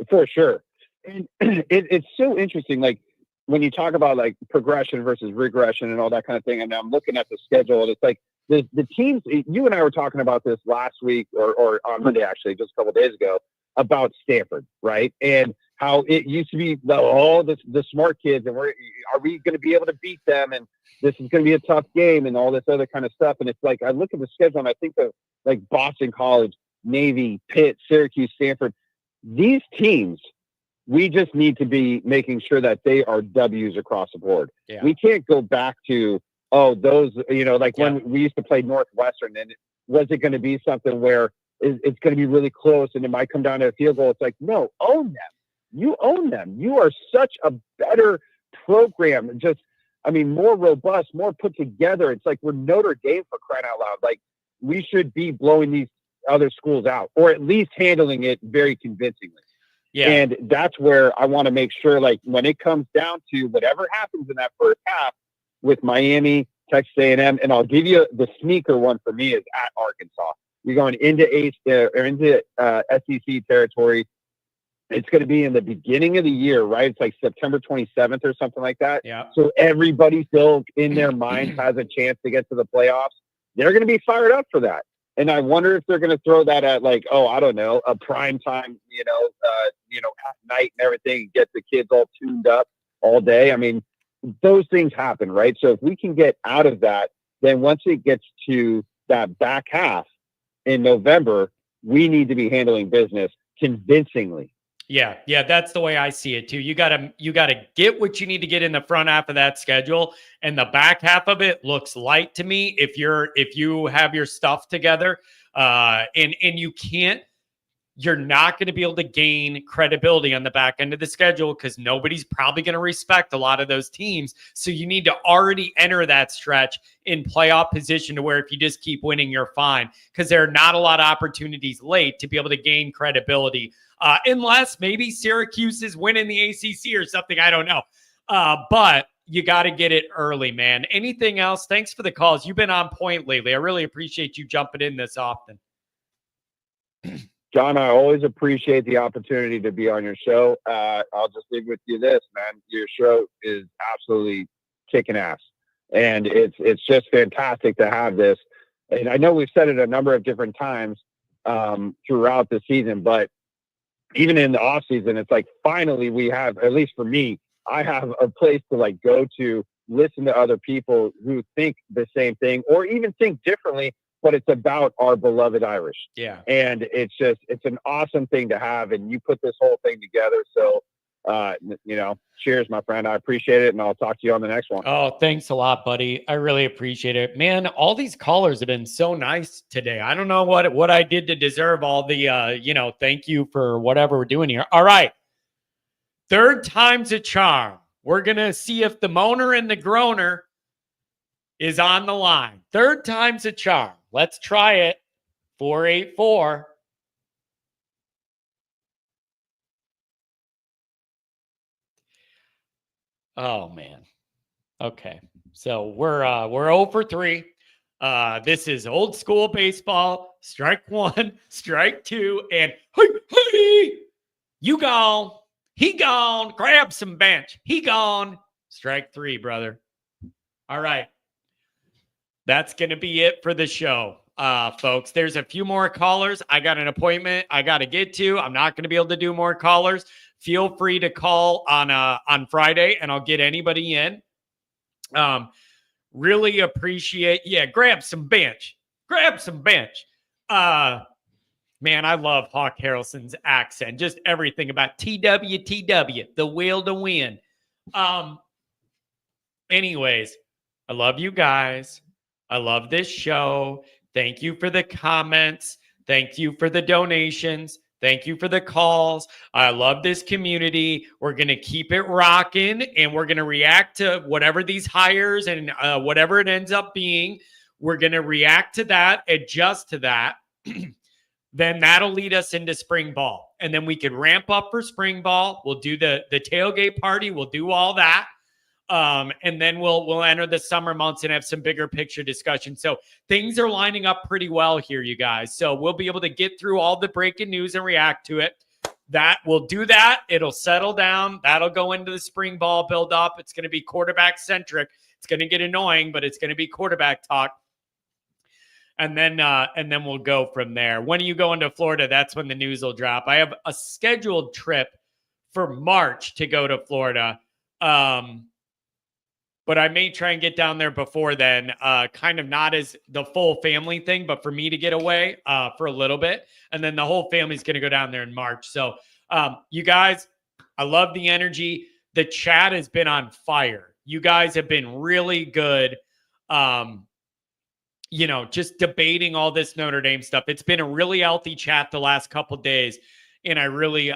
For sure. And it's so interesting, like, when you talk about like progression versus regression and all that kind of thing, and I'm looking at the schedule, and it's like the teams, you and I were talking about this last week or on Monday, actually, just a couple of days ago, about Stanford, right? And how it used to be the smart kids, and are we going to be able to beat them? And this is going to be a tough game and all this other kind of stuff. And it's like, I look at the schedule and I think of like Boston College, Navy, Pitt, Syracuse, Stanford. These teams, we just need to be making sure that they are W's across the board. Yeah. We can't go back to, those, when we used to play Northwestern, and was it going to be something where it's going to be really close and it might come down to a field goal. It's like, no, own them. You own them. You are such a better program. Just, I mean, more robust, more put together. It's like we're Notre Dame, for crying out loud. Like, we should be blowing these other schools out, or at least handling it very convincingly. Yeah. And that's where I want to make sure, like, when it comes down to whatever happens in that first half with Miami, Texas A&M, and I'll give you the sneaker one for me is at Arkansas. You're going into SEC territory. It's going to be in the beginning of the year, right? It's like September 27th or something like that. Yeah. So everybody still in their mind has a chance to get to the playoffs. They're going to be fired up for that. And I wonder if they're going to throw that at, like, oh, I don't know, a prime time, at night and everything, and get the kids all tuned up all day. I mean, those things happen, right? So if we can get out of that, then once it gets to that back half in November, we need to be handling business convincingly. Yeah, that's the way I see it too. You gotta get what you need to get in the front half of that schedule, and the back half of it looks light to me if you have your stuff together. And you're not going to be able to gain credibility on the back end of the schedule because nobody's probably going to respect a lot of those teams. So you need to already enter that stretch in playoff position to where if you just keep winning, you're fine, because there are not a lot of opportunities late to be able to gain credibility. Unless maybe Syracuse is winning the ACC or something. I don't know. But you got to get it early, man. Anything else? Thanks for the calls. You've been on point lately. I really appreciate you jumping in this often. John, I always appreciate the opportunity to be on your show. I'll just leave with you this, man. Your show is absolutely kicking ass. And it's just fantastic to have this. And I know we've said it a number of different times throughout the season, but even in the off season, it's like, finally we have, at least for me, I have a place to like go to listen to other people who think the same thing or even think differently, but it's about our beloved Irish. Yeah. And it's an awesome thing to have. And you put this whole thing together. So, cheers, my friend. I appreciate it. And I'll talk to you on the next one. Oh, thanks a lot, buddy. I really appreciate it, man. All these callers have been so nice today. I don't know what I did to deserve all the, thank you for whatever we're doing here. All right. Third time's a charm. We're going to see if the moaner and the groaner is on the line. Third time's a charm. Let's try it. 484. Oh, man. Okay. So we're 0 for 3. This is old school baseball. Strike 1, strike 2, and hey, you gone. He gone. Grab some bench. He gone. Strike 3, brother. All right. That's going to be it for the show, folks. There's a few more callers. I got an appointment I got to get to. I'm not going to be able to do more callers. Feel free to call on Friday, and I'll get anybody in. Really appreciate. Yeah, grab some bench. Grab some bench. Man, I love Hawk Harrelson's accent. Just everything about TW, the will to win. Anyways, I love you guys. I love this show. Thank you for the comments. Thank you for the donations. Thank you for the calls. I love this community. We're going to keep it rocking, and we're going to react to whatever these hires and whatever it ends up being. We're going to react to that, adjust to that. Then that'll lead us into spring ball. And then we could ramp up for spring ball. We'll do the tailgate party. We'll do all that. And then we'll enter the summer months and have some bigger picture discussion. So things are lining up pretty well here, you guys. So we'll be able to get through all the breaking news and react to it. That we'll do that. It'll settle down. That'll go into the spring ball build up. It's going to be quarterback centric. It's going to get annoying, but it's going to be quarterback talk. And then we'll go from there. When are you going to Florida? That's when the news will drop. I have a scheduled trip for March to go to Florida. But I may try and get down there before then, kind of not as the full family thing, but for me to get away for a little bit. And then the whole family's going to go down there in March. So you guys, I love the energy. The chat has been on fire. You guys have been really good. just debating all this Notre Dame stuff. It's been a really healthy chat the last couple of days, and I really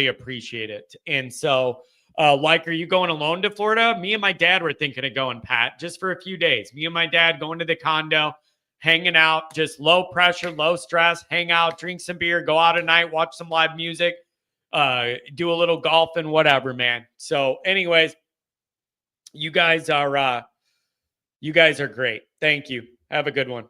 appreciate it. And so, are you going alone to Florida? Me and my dad were thinking of going, Pat, just for a few days. Me and my dad going to the condo, hanging out, just low pressure, low stress, hang out, drink some beer, go out at night, watch some live music, do a little golf and whatever, man. So anyways, you guys are great. Thank you. Have a good one.